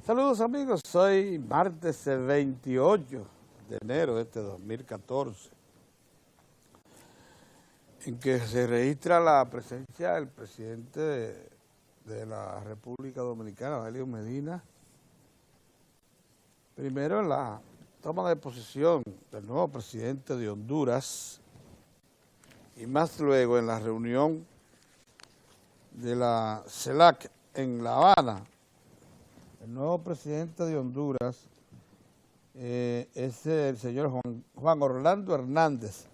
Saludos amigos, soy martes 28 de enero de este 2014, en que se registra la presencia del presidente de la República Dominicana, Danilo Medina, primero en la toma de posesión del nuevo presidente de Honduras y más luego en la reunión de la CELAC en La Habana. El nuevo presidente de Honduras es el señor Juan Orlando Hernández,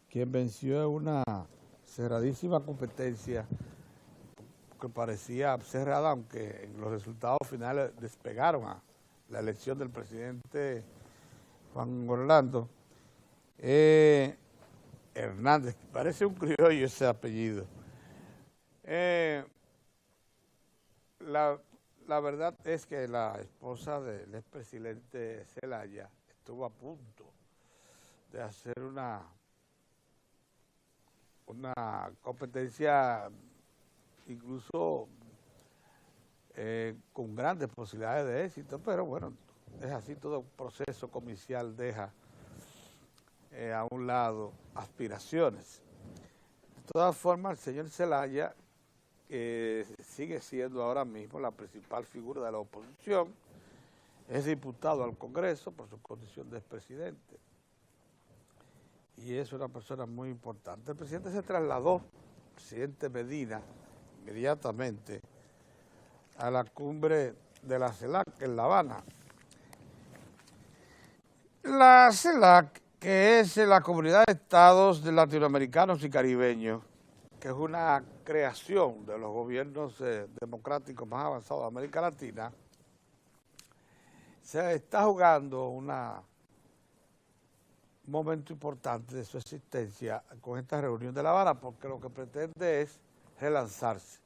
quien venció una cerradísima competencia que parecía cerrada, aunque los resultados finales despegaron a la elección del presidente Juan Orlando Hernández. Parece un criollo ese apellido. La verdad es que la esposa del expresidente Zelaya estuvo a punto de hacer una competencia incluso con grandes posibilidades de éxito, pero bueno, es así, todo proceso comercial deja a un lado aspiraciones. De todas formas, el señor Zelaya sigue siendo ahora mismo la principal figura de la oposición, es diputado al Congreso por su condición de expresidente y es una persona muy importante. El presidente se trasladó, el presidente Medina, inmediatamente a la cumbre de la CELAC en La Habana. La CELAC, que es la Comunidad de Estados Latinoamericanos y Caribeños, que es una creación de los gobiernos democráticos más avanzados de América Latina, se está jugando un momento importante de su existencia con esta reunión de La Habana, porque lo que pretende es relanzarse.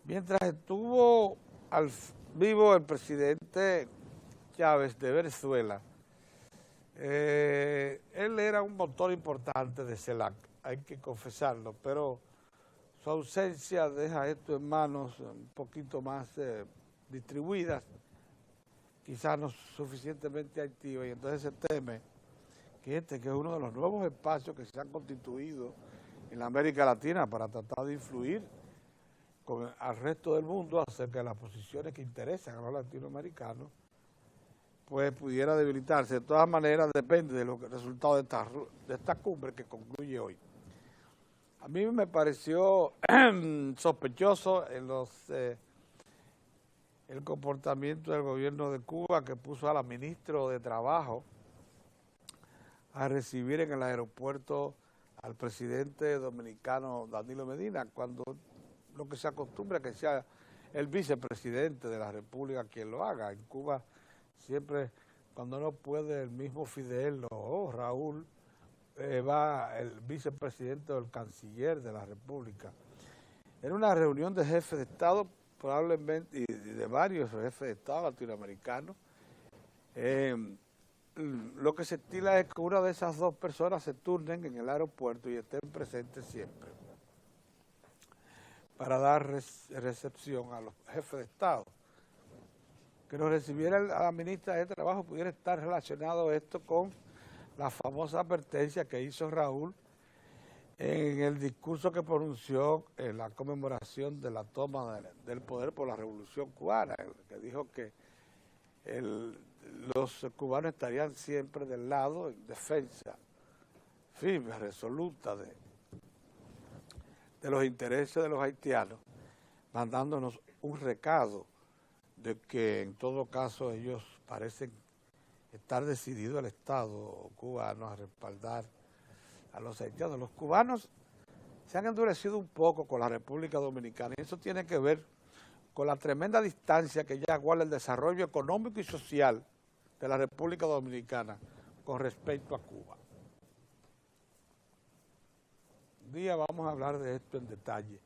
Mientras estuvo vivo el presidente Chávez de Venezuela, él era un motor importante de CELAC, hay que confesarlo, pero su ausencia deja esto en manos un poquito más distribuidas, quizás no suficientemente activas, y entonces se teme que que es uno de los nuevos espacios que se han constituido en la América Latina para tratar de influir al resto del mundo acerca de las posiciones que interesan a los latinoamericanos, pues pudiera debilitarse. De todas maneras, depende de los resultados de esta cumbre que concluye hoy. A mí me pareció sospechoso el comportamiento del gobierno de Cuba, que puso a la ministra de Trabajo a recibir en el aeropuerto al presidente dominicano Danilo Medina, cuando lo que se acostumbra es que sea el vicepresidente de la República quien lo haga. En Cuba siempre, cuando no puede el mismo Fidel o Raúl, va el vicepresidente o el canciller de la República. Era una reunión de jefes de Estado, probablemente, y de varios jefes de Estado latinoamericanos. Lo que se estila es que una de esas dos personas se turnen en el aeropuerto y estén presentes siempre para dar recepción a los jefes de Estado. Que nos recibiera a la ministra de Trabajo pudiera estar relacionado esto con la famosa advertencia que hizo Raúl en el discurso que pronunció en la conmemoración de la toma del poder por la Revolución Cubana, que dijo que los cubanos estarían siempre del lado en defensa firme, resoluta de los intereses de los haitianos, mandándonos un recado de que en todo caso ellos parecen estar decidido el Estado cubano a respaldar a los haitianos. Los cubanos se han endurecido un poco con la República Dominicana y eso tiene que ver con la tremenda distancia que ya guarda el desarrollo económico y social de la República Dominicana con respecto a Cuba. Un día vamos a hablar de esto en detalle,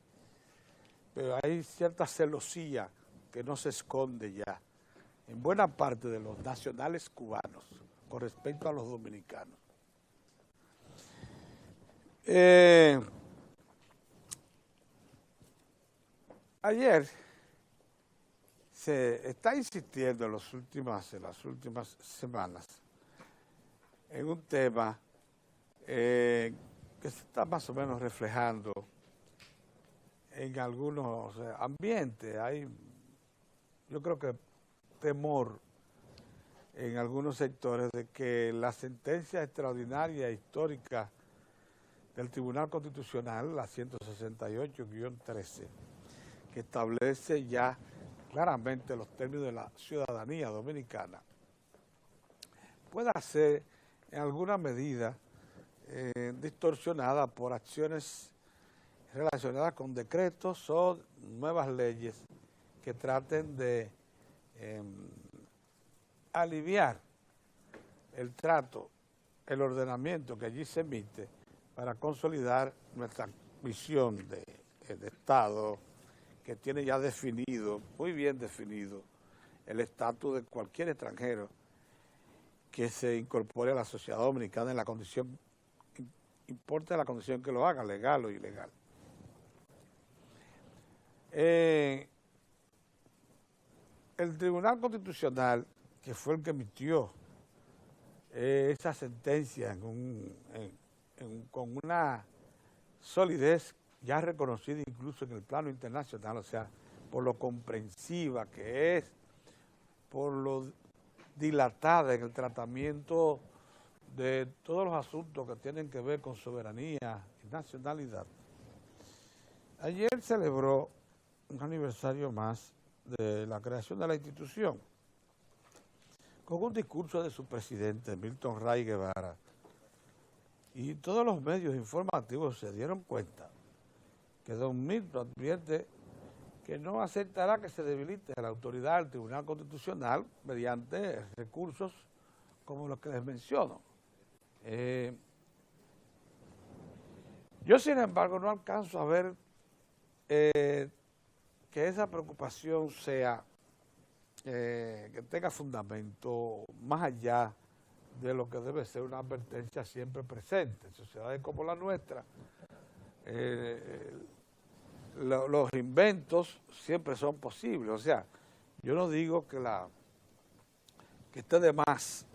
pero hay cierta celosía que no se esconde ya en buena parte de los nacionales cubanos con respecto a los dominicanos. Ayer se está insistiendo en las últimas semanas en un tema que se está más o menos reflejando en algunos ambientes. Hay, yo creo que temor en algunos sectores de que la sentencia extraordinaria e histórica del Tribunal Constitucional, la 168-13, que establece ya claramente los términos de la ciudadanía dominicana, pueda ser en alguna medida distorsionada por acciones relacionadas con decretos o nuevas leyes que traten de aliviar el trato, el ordenamiento que allí se emite para consolidar nuestra visión de Estado, que tiene ya definido, muy bien definido, el estatus de cualquier extranjero que se incorpore a la sociedad dominicana en la condición, importa la condición que lo haga, legal o ilegal. El Tribunal Constitucional, que fue el que emitió esa sentencia con una solidez ya reconocida incluso en el plano internacional, o sea, por lo comprensiva que es, por lo dilatada en el tratamiento de todos los asuntos que tienen que ver con soberanía y nacionalidad. Ayer celebró un aniversario más de la creación de la institución, con un discurso de su presidente, Milton Ray Guevara, y todos los medios informativos se dieron cuenta que don Milton advierte que no aceptará que se debilite la autoridad del Tribunal Constitucional mediante recursos como los que les menciono. Yo, sin embargo, no alcanzo a ver que esa preocupación sea, que tenga fundamento más allá de lo que debe ser una advertencia siempre presente. En sociedades como la nuestra, los inventos siempre son posibles. O sea, yo no digo que esté de más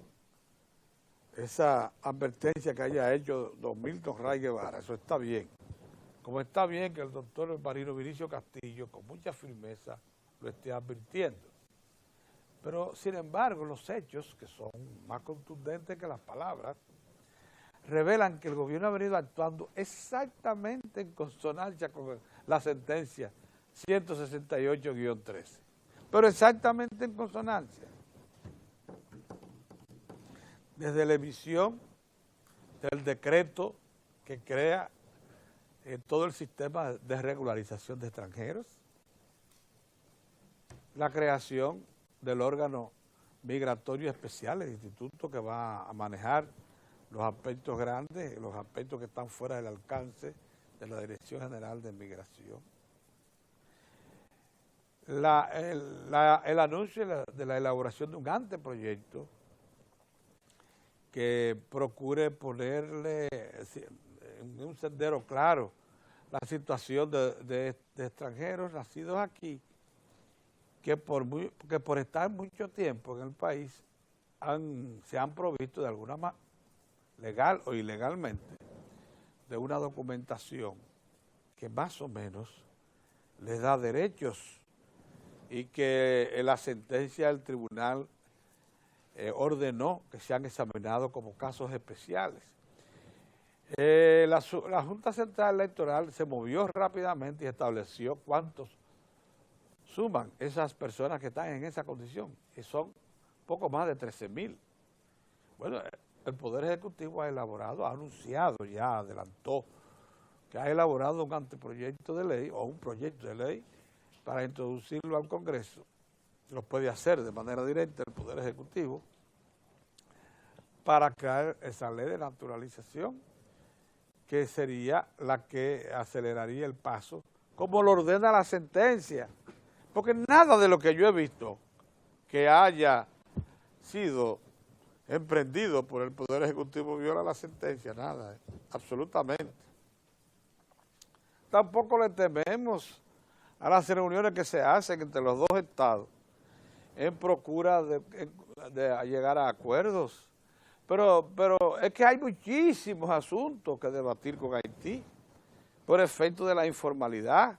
esa advertencia que haya hecho don Milton Ray Guevara, eso está bien. Como está bien que el doctor Marino Vinicio Castillo, con mucha firmeza, lo esté advirtiendo. Pero, sin embargo, los hechos, que son más contundentes que las palabras, revelan que el gobierno ha venido actuando exactamente en consonancia con la sentencia 168-13. Pero exactamente en consonancia. Desde la emisión del decreto que crea todo el sistema de regularización de extranjeros, la creación del órgano migratorio especial, el instituto que va a manejar los aspectos grandes, los aspectos que están fuera del alcance de la Dirección General de Migración. El anuncio de la elaboración de un anteproyecto que procure ponerle en un sendero claro la situación de extranjeros nacidos aquí, que por estar mucho tiempo en el país se han provisto de alguna manera, legal o ilegalmente, de una documentación que más o menos les da derechos y que la sentencia del tribunal ordenó que sean examinados como casos especiales. La Junta Central Electoral se movió rápidamente y estableció cuántos suman esas personas que están en esa condición, que son poco más de 13,000. Bueno, el Poder Ejecutivo ha elaborado, ha anunciado, ya adelantó, que ha elaborado un anteproyecto de ley o un proyecto de ley para introducirlo al Congreso. Lo puede hacer de manera directa el Poder Ejecutivo para crear esa ley de naturalización, que sería la que aceleraría el paso, como lo ordena la sentencia. Porque nada de lo que yo he visto que haya sido emprendido por el Poder Ejecutivo viola la sentencia, nada, absolutamente. Tampoco le tememos a las reuniones que se hacen entre los dos estados en procura de llegar a acuerdos. Pero es que hay muchísimos asuntos que debatir con Haití por efecto de la informalidad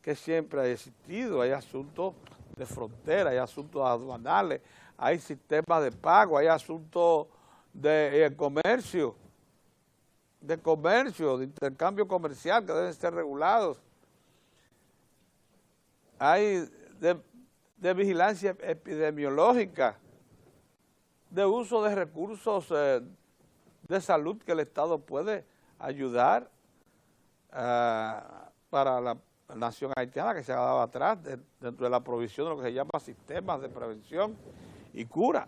que siempre ha existido. Hay asuntos de frontera, hay asuntos aduanales, hay sistemas de pago, hay asuntos de comercio, de intercambio comercial que deben ser regulados. Hay de vigilancia epidemiológica, de uso de recursos de salud que el Estado puede ayudar para la nación haitiana que se ha dado atrás dentro de la provisión de lo que se llama sistemas de prevención y cura,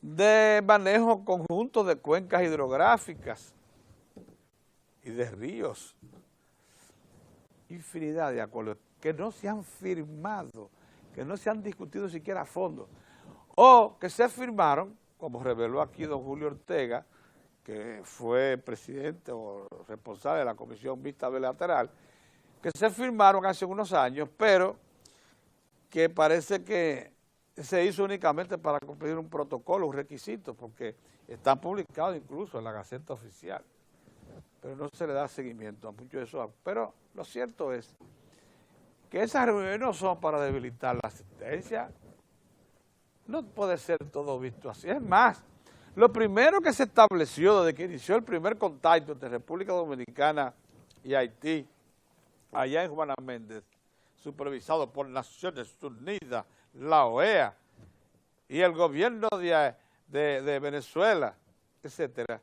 de manejo conjunto de cuencas hidrográficas y de ríos, infinidad de acuerdos que no se han firmado, que no se han discutido siquiera a fondo, o que se firmaron, como reveló aquí don Julio Ortega, que fue presidente o responsable de la Comisión Mixta Bilateral, que se firmaron hace unos años, pero que parece que se hizo únicamente para cumplir un protocolo, un requisito, porque están publicados incluso en la Gaceta Oficial, pero no se le da seguimiento a mucho de eso. Pero lo cierto es que esas reuniones no son para debilitar la asistencia, no puede ser todo visto así. Es más, lo primero que se estableció desde que inició el primer contacto entre República Dominicana y Haití, allá en Juana Méndez, supervisado por Naciones Unidas, la OEA y el gobierno de Venezuela, etcétera,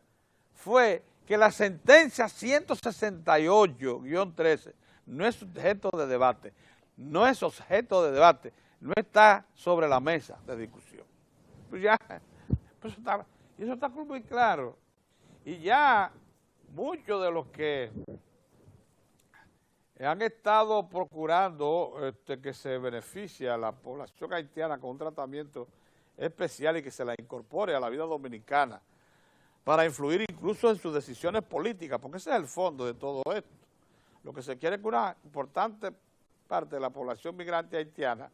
fue que la sentencia 168-13 no es objeto de debate, no está sobre la mesa de discusión. Pues ya, eso está muy claro. Y ya muchos de los que han estado procurando que se beneficie a la población haitiana con un tratamiento especial y que se la incorpore a la vida dominicana para influir incluso en sus decisiones políticas, porque ese es el fondo de todo esto. Lo que se quiere es que una importante parte de la población migrante haitiana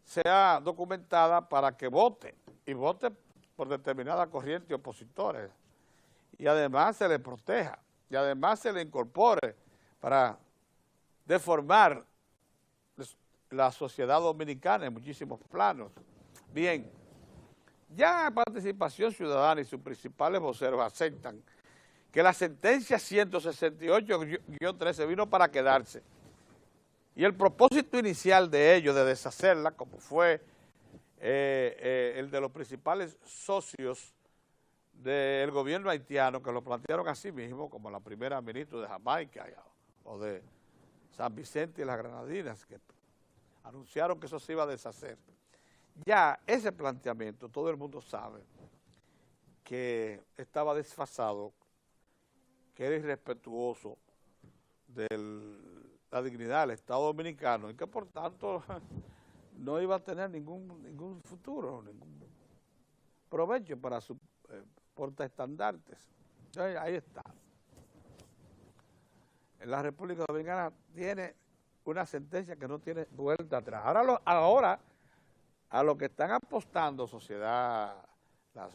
sea documentada para que vote, y vote por determinada corriente opositores, y además se le proteja, y además se le incorpore para deformar la sociedad dominicana en muchísimos planos. Bien, ya Participación Ciudadana y sus principales voceros aceptan que la sentencia 168-13 vino para quedarse, y el propósito inicial de ellos de deshacerla, como fue el de los principales socios del gobierno haitiano, que lo plantearon a sí mismo, como la primera ministra de Jamaica o de San Vicente y las Granadinas, que anunciaron que eso se iba a deshacer. Ya ese planteamiento, todo el mundo sabe que estaba desfasado, que era irrespetuoso de la dignidad del Estado Dominicano y que por tanto no iba a tener ningún futuro, ningún provecho para sus portaestandartes. Entonces, ahí está. La República Dominicana tiene una sentencia que no tiene vuelta atrás. Ahora a lo que están apostando sociedad, la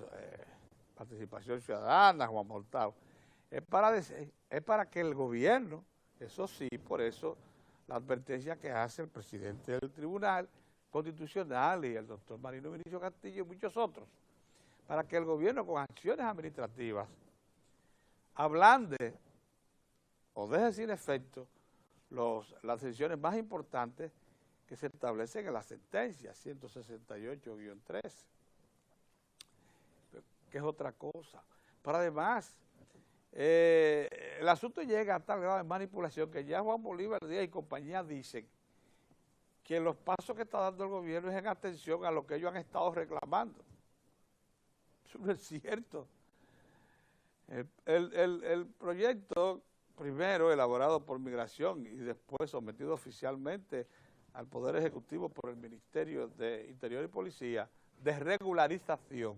Participación Ciudadana, Juan Mortao, es para que el gobierno, eso sí, por eso la advertencia que hace el presidente del Tribunal Constitucional y el doctor Marino Vinicio Castillo y muchos otros, para que el gobierno con acciones administrativas ablande o deje sin efecto las decisiones más importantes que se establecen en la sentencia 168-13, que es otra cosa. Pero además, el asunto llega a tal grado de manipulación que ya Juan Bolívar Díaz y compañía dicen que los pasos que está dando el gobierno es en atención a lo que ellos han estado reclamando. Eso no es cierto. El proyecto, primero elaborado por Migración y después sometido oficialmente al Poder Ejecutivo por el Ministerio de Interior y Policía, de regularización,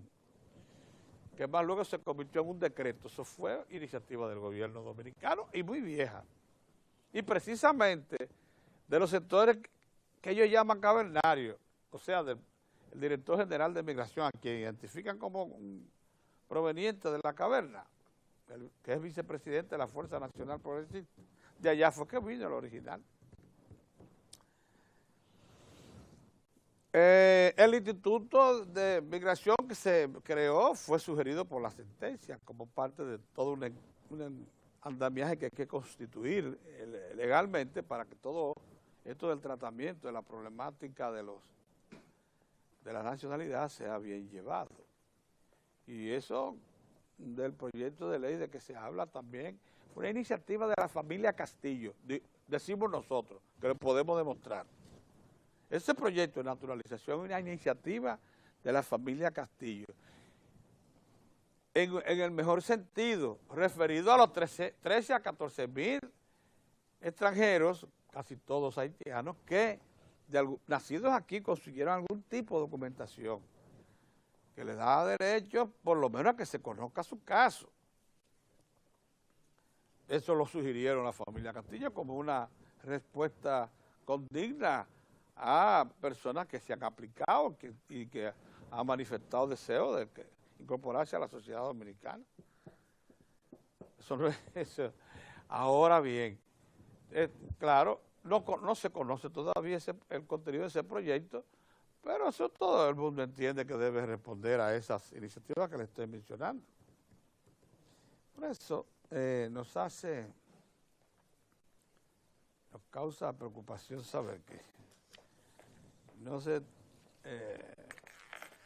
que más luego se convirtió en un decreto. Eso fue iniciativa del gobierno dominicano y muy vieja. Y precisamente de los sectores que ellos llaman cavernario, o sea, el director general de Migración, a quien identifican como un proveniente de la caverna, que es vicepresidente de la Fuerza Nacional Progresista. De allá fue que vino el original. El Instituto de Migración que se creó fue sugerido por la sentencia como parte de todo un andamiaje que hay que constituir legalmente para que todo esto del tratamiento de la problemática de la nacionalidad sea bien llevado. Y eso del proyecto de ley de que se habla también fue una iniciativa de la familia Castillo, decimos nosotros, que lo podemos demostrar. Ese proyecto de naturalización es una iniciativa de la familia Castillo, en el mejor sentido, referido a los 13 a 14 mil extranjeros, casi todos haitianos, que nacidos aquí consiguieron algún tipo de documentación que le da derecho por lo menos a que se conozca su caso. Eso lo sugirieron la familia Castillo como una respuesta condigna a personas que se han aplicado y que han manifestado deseo de incorporarse a la sociedad dominicana. Eso no es eso. Ahora bien, claro, no se conoce todavía el contenido de ese proyecto, pero eso todo el mundo entiende que debe responder a esas iniciativas que le estoy mencionando. Por eso nos causa preocupación saber que no se,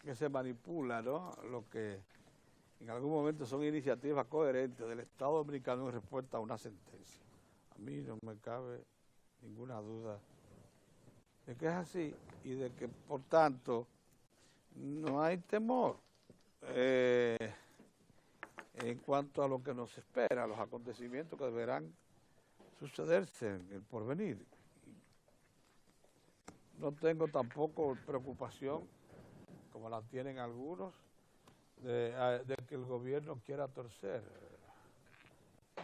que se manipula, ¿no?, lo que en algún momento son iniciativas coherentes del Estado Dominicano en respuesta a una sentencia. A mí no me cabe ninguna duda de que es así y de que, por tanto, no hay temor en cuanto a lo que nos espera, los acontecimientos que deberán sucederse en el porvenir. No tengo tampoco preocupación, como la tienen algunos, de que el gobierno quiera torcer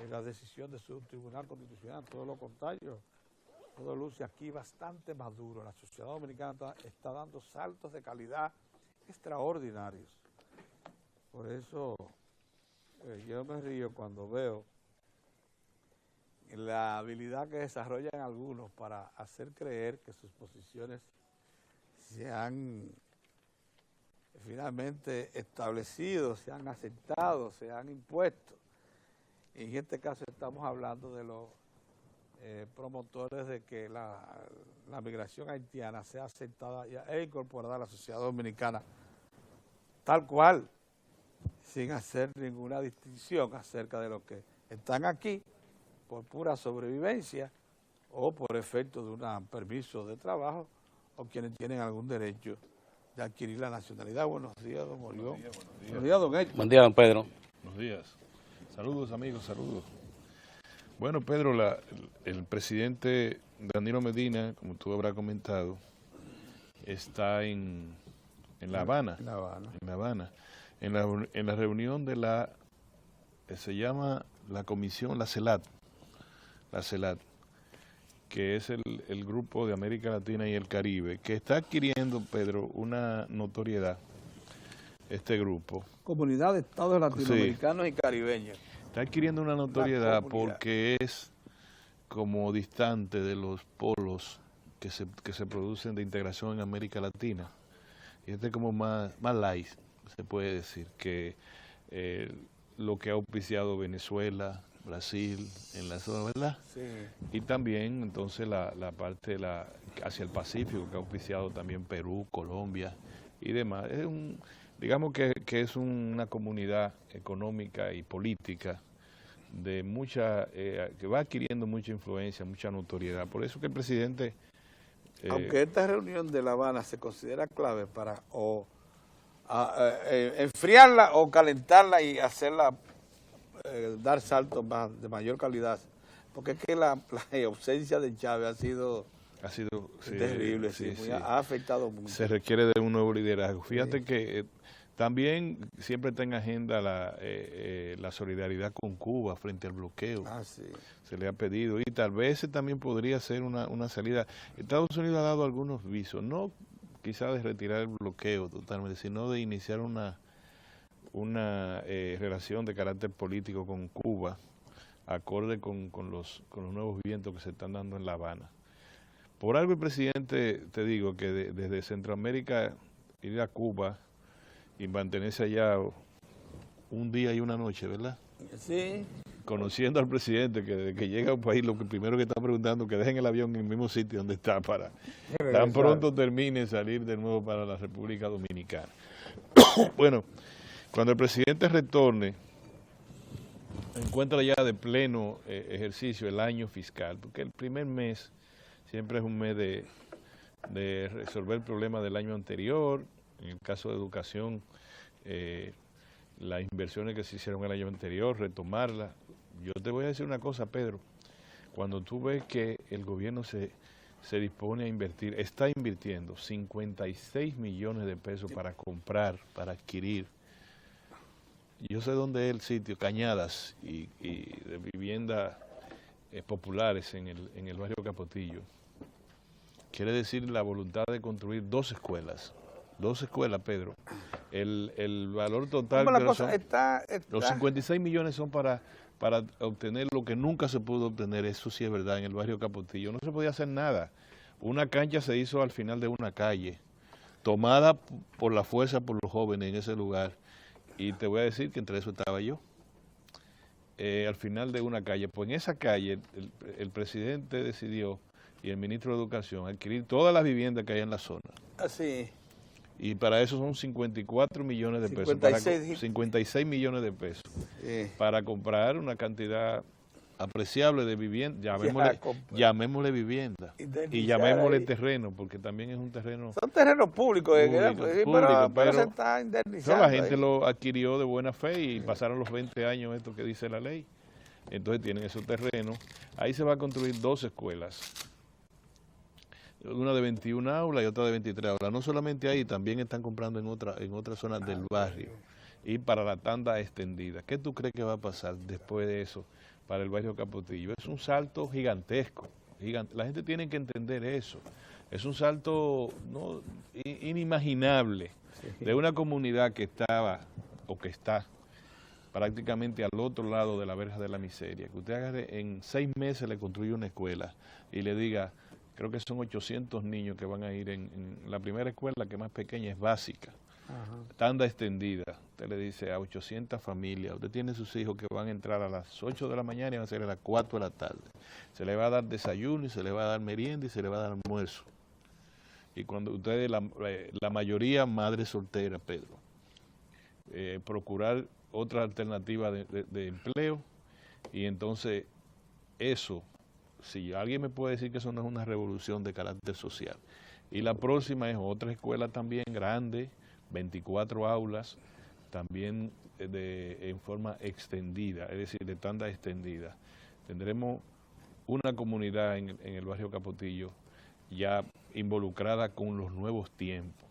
la decisión de su Tribunal Constitucional. Todo lo contrario, todo luce aquí bastante maduro. La sociedad dominicana está dando saltos de calidad extraordinarios. Por eso yo me río cuando veo la habilidad que desarrollan algunos para hacer creer que sus posiciones se han finalmente establecido, se han aceptado, se han impuesto. En este caso estamos hablando de los promotores de que la migración haitiana sea aceptada e incorporada a la sociedad dominicana tal cual, sin hacer ninguna distinción acerca de los que están aquí por pura sobrevivencia o por efecto de un permiso de trabajo o quienes tienen algún derecho de adquirir la nacionalidad. Buenos días, don Morión. Buenos días, don Héctor. Buen día, don Pedro. Buenos días. Saludos, amigos, saludos. Bueno, Pedro, el presidente Danilo Medina, como tú habrás comentado, está en La Habana. En La Habana. En la reunión de se llama la comisión, la CELAT, que es el grupo de América Latina y el Caribe, que está adquiriendo, Pedro, una notoriedad, este grupo. Comunidad de Estados Latinoamericanos y Caribeños. Está adquiriendo una notoriedad porque es como distante de los polos que se producen de integración en América Latina. Y este es como más light, se puede decir, que lo que ha auspiciado Venezuela, Brasil, en la zona, ¿verdad? Sí. Y también entonces la parte hacia el Pacífico, que ha auspiciado también Perú, Colombia y demás. Es digamos que es una comunidad económica y política de que va adquiriendo mucha influencia, mucha notoriedad. Por eso que el presidente... aunque esta reunión de La Habana se considera clave para enfriarla o calentarla y hacerla dar saltos de mayor calidad, porque es que la ausencia de Chávez ha sido terrible, ha afectado mucho. Se requiere de un nuevo liderazgo. Fíjate que También siempre está en agenda la solidaridad con Cuba frente al bloqueo. Sí. Se le ha pedido y tal vez ese también podría ser una salida. Estados Unidos ha dado algunos visos, no quizás de retirar el bloqueo totalmente, sino de iniciar una relación de carácter político con Cuba, acorde con los nuevos vientos que se están dando en La Habana. Por algo el presidente, te digo, que desde Centroamérica ir a Cuba y mantenerse allá un día y una noche, ¿verdad? Sí. Conociendo al presidente, que desde que llega a un país, lo que primero que está preguntando, que dejen el avión en el mismo sitio donde está para tan pronto termine salir de nuevo para la República Dominicana. Bueno, cuando el presidente retorne, encuentra ya de pleno ejercicio el año fiscal, porque el primer mes siempre es un mes de resolver el problema del año anterior. En el caso de educación, las inversiones que se hicieron el año anterior, retomarlas. Yo te voy a decir una cosa, Pedro, cuando tú ves que el gobierno se dispone a invertir, está invirtiendo 56 millones de pesos para comprar, para adquirir. Yo sé dónde es el sitio, Cañadas y de viviendas populares en el barrio Capotillo. Quiere decir la voluntad de construir 2 escuelas. 2 escuelas, Pedro. El valor total, la cosa los 56 millones son para obtener lo que nunca se pudo obtener, eso sí es verdad, en el barrio Capotillo. No se podía hacer nada. Una cancha se hizo al final de una calle, tomada por la fuerza por los jóvenes en ese lugar. Y te voy a decir que entre eso estaba yo. Al final de una calle. Pues en esa calle el presidente decidió, y el ministro de Educación, adquirir todas las viviendas que hay en la zona. Así. Y para eso son 54 millones de pesos. 56 millones de pesos. Para comprar una cantidad apreciable de vivienda, llamémosle vivienda. Y llamémosle terreno, porque también es un terreno... Son terrenos públicos, pero se está indemnizando. La gente lo adquirió de buena fe y pasaron los 20 años esto que dice la ley. Entonces tienen esos terrenos. Ahí se va a construir 2 escuelas. Una de 21 aulas y otra de 23 aulas. No solamente ahí, también están comprando en otras zonas del barrio. Y para la tanda extendida. ¿Qué tú crees que va a pasar después de eso para el barrio Capotillo? Es un salto gigantesco. La gente tiene que entender eso. Es un salto inimaginable de una comunidad que estaba o que está prácticamente al otro lado de la verja de la miseria. Que usted agarre, en 6 meses le construye una escuela y le diga... Creo que son 800 niños que van a ir en la primera escuela, que más pequeña es básica. Tanda extendida. Usted le dice a 800 familias, usted tiene sus hijos que van a entrar a las 8 de la mañana y van a salir a las 4 de la tarde. Se le va a dar desayuno y se le va a dar merienda y se le va a dar almuerzo. Y cuando ustedes, la mayoría madres solteras, Pedro, procurar otra alternativa de empleo y entonces eso... Si alguien me puede decir que eso no es una revolución de carácter social. Y la próxima es otra escuela también grande, 24 aulas, también en forma extendida, es decir, de tanda extendida. Tendremos una comunidad en el barrio Capotillo ya involucrada con los nuevos tiempos,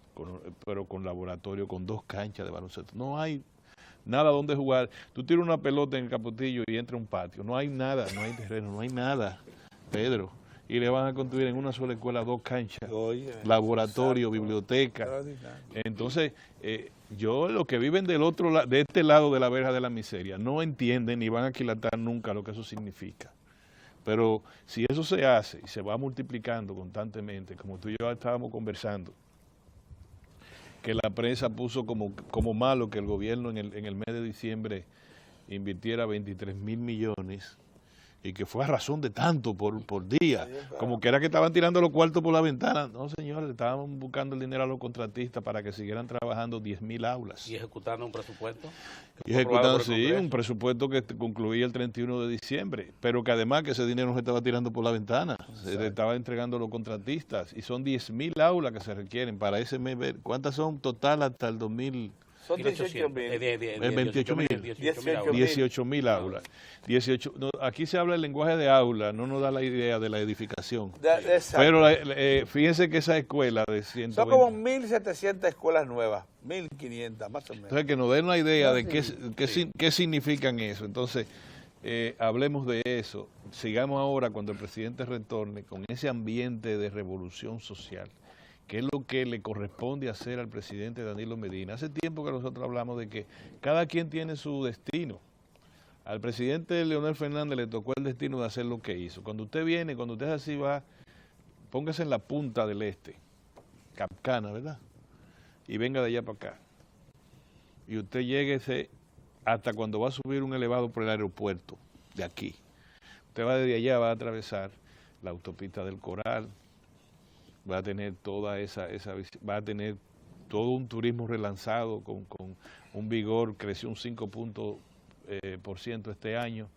pero con laboratorio, con 2 canchas de baloncesto. No hay nada donde jugar. Tú tiras una pelota en el Capotillo y entra a un patio. No hay nada, no hay terreno, no hay nada. Pedro, y le van a construir en una sola escuela 2 canchas, laboratorio, biblioteca. Entonces, los que viven de este lado de la verja de la miseria no entienden ni van a aquilatar nunca lo que eso significa. Pero si eso se hace y se va multiplicando constantemente, como tú y yo estábamos conversando, que la prensa puso como malo que el gobierno en el mes de diciembre invirtiera 23,000 millones, y que fue a razón de tanto por día, como que era que estaban tirando los cuartos por la ventana. No, señores, estaban buscando el dinero a los contratistas para que siguieran trabajando 10,000 aulas. ¿Y ejecutando un presupuesto? Y ejecutando, sí, un presupuesto que concluía el 31 de diciembre, pero que además que ese dinero no se estaba tirando por la ventana, se le estaba entregando a los contratistas, y son 10,000 aulas que se requieren para ese mes. ¿Cuántas son total hasta el 2000? Son 18.000. 28.000. 18.000 aulas. Aquí se habla el lenguaje de aula, no nos da la idea de la edificación. Pero fíjense que esa escuela de 120... Son como 1.700 escuelas nuevas, 1.500 más o menos. Entonces, que nos den una idea de qué significan eso. Entonces, hablemos de eso. Sigamos ahora cuando el presidente retorne con ese ambiente de revolución social, que es lo que le corresponde hacer al presidente Danilo Medina. Hace tiempo que nosotros hablamos de que cada quien tiene su destino. Al presidente Leonel Fernández le tocó el destino de hacer lo que hizo. Cuando usted viene, cuando usted así va, póngase en la punta del este, Capcana, ¿verdad? Y venga de allá para acá. Y usted lléguese hasta cuando va a subir un elevado por el aeropuerto, de aquí. Usted va desde allá, va a atravesar la autopista del Coral, va a tener va a tener todo un turismo relanzado con un vigor, creció un 5% este año,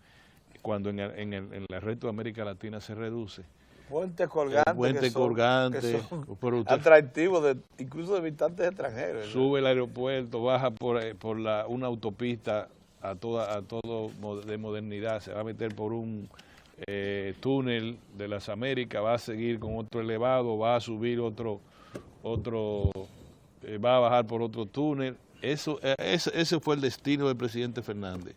cuando en el resto de América Latina se reduce. Puentes colgantes, puente colgante, atractivos incluso de visitantes extranjeros. Sube el aeropuerto, baja por una autopista a todo de modernidad, se va a meter por un túnel de las Américas, va a seguir con otro elevado, va a subir va a bajar por otro túnel. Ese fue el destino del presidente Fernández,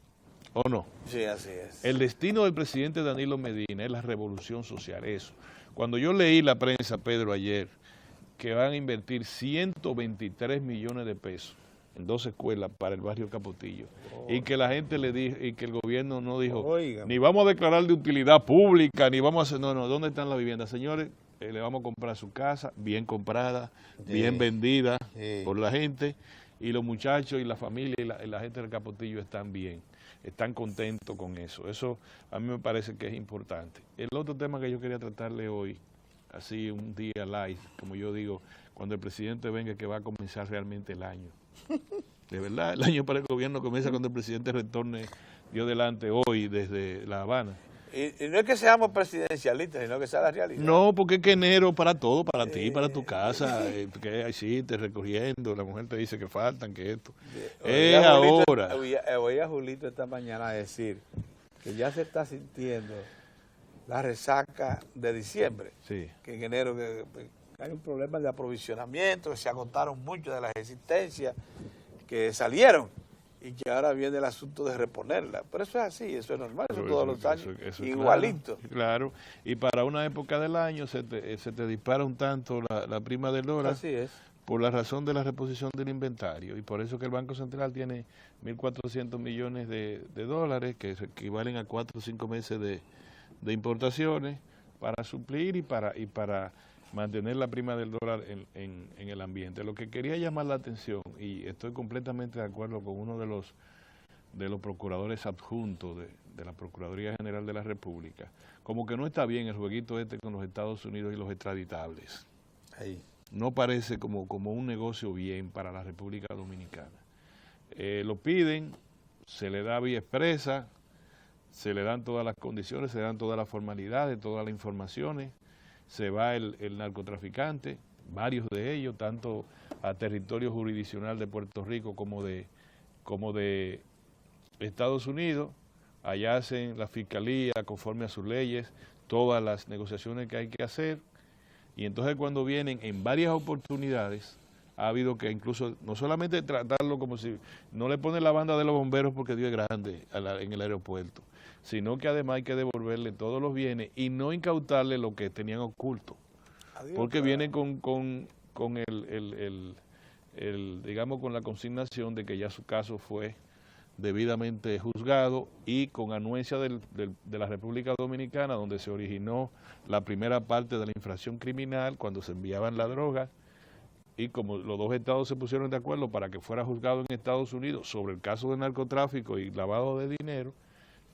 ¿o no? Sí, así es. El destino del presidente Danilo Medina es la revolución social, eso. Cuando yo leí la prensa, Pedro, ayer, que van a invertir 123 millones de pesos en 2 escuelas para el barrio Capotillo, y que la gente le dijo, y que el gobierno no dijo, ni vamos a declarar de utilidad pública, ni vamos a hacer, no, ¿dónde están las viviendas? Señores, le vamos a comprar su casa, bien comprada, bien vendida por la gente, y los muchachos y la familia y la gente del Capotillo están bien, están contentos con eso. Eso a mí me parece que es importante. El otro tema que yo quería tratarle hoy, así un día live, como yo digo, cuando el presidente venga, que va a comenzar realmente el año. De verdad, el año para el gobierno comienza cuando el presidente retorne Dios delante hoy desde La Habana. Y no es que seamos presidencialistas, sino que sea la realidad. No, porque es que enero para todo, para ti, para tu casa, que ahí te recogiendo, la mujer te dice que faltan, que esto. Ahora. Oí a Julito esta mañana decir que ya se está sintiendo la resaca de diciembre. Sí. Que en enero que hay un problema de aprovisionamiento, que se agotaron mucho de las existencias que salieron. Y que ahora viene el asunto de reponerla. Pero eso es así, eso es normal, eso todos los años, eso igualito. Claro, y para una época del año se te dispara un tanto la prima del dólar. Así es. Por la razón de la reposición del inventario. Y por eso que el Banco Central tiene 1.400 millones de dólares, que equivalen a 4 o 5 meses de importaciones, para suplir y para mantener la prima del dólar en el ambiente. Lo que quería llamar la atención, y estoy completamente de acuerdo con uno de los procuradores adjuntos de la Procuraduría General de la República, como que no está bien el jueguito con los Estados Unidos y los extraditables. Ahí. No parece como un negocio bien para la República Dominicana. Lo piden, se le da vía expresa, se le dan todas las condiciones, se le dan todas las formalidades, todas las informaciones, se va el narcotraficante, varios de ellos, tanto a territorio jurisdiccional de Puerto Rico como de Estados Unidos. Allá hacen la fiscalía, conforme a sus leyes, todas las negociaciones que hay que hacer, y entonces cuando vienen en varias oportunidades, ha habido que incluso, no solamente tratarlo como si no le ponen la banda de los bomberos porque Dios es grande en el aeropuerto, sino que además hay que devolverle todos los bienes y no incautarle lo que tenían oculto. Adiós, porque vienen con digamos, con la consignación de que ya su caso fue debidamente juzgado y con anuencia de la República Dominicana, donde se originó la primera parte de la infracción criminal cuando se enviaban la droga, y como los dos estados se pusieron de acuerdo para que fuera juzgado en Estados Unidos sobre el caso de narcotráfico y lavado de dinero,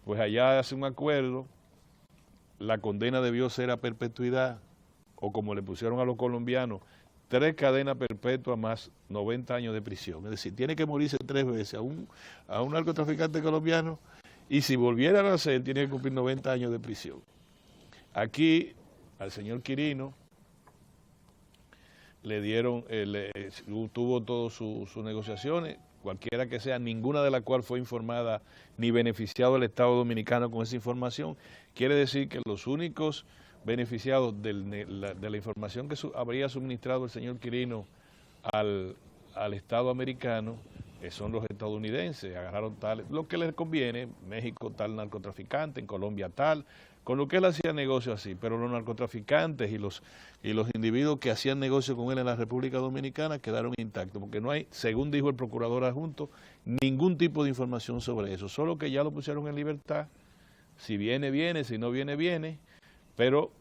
pues allá hace un acuerdo, la condena debió ser a perpetuidad, o como le pusieron a los colombianos, 3 cadenas perpetuas más 90 años de prisión. Es decir, tiene que morirse 3 veces a un narcotraficante colombiano, y si volviera a nacer, tiene que cumplir 90 años de prisión. Aquí, al señor Quirino, le dieron, tuvo todas sus negociaciones, cualquiera que sea, ninguna de las cuales fue informada ni beneficiado el Estado Dominicano con esa información. Quiere decir que los únicos beneficiados de la información que habría suministrado el señor Quirino al Estado americano son los estadounidenses. Agarraron lo que les conviene, México tal narcotraficante, en Colombia tal, con lo que él hacía negocio así, pero los narcotraficantes y los individuos que hacían negocio con él en la República Dominicana quedaron intactos, porque no hay, según dijo el procurador adjunto, ningún tipo de información sobre eso, solo que ya lo pusieron en libertad. Si viene, viene, si no viene, viene, pero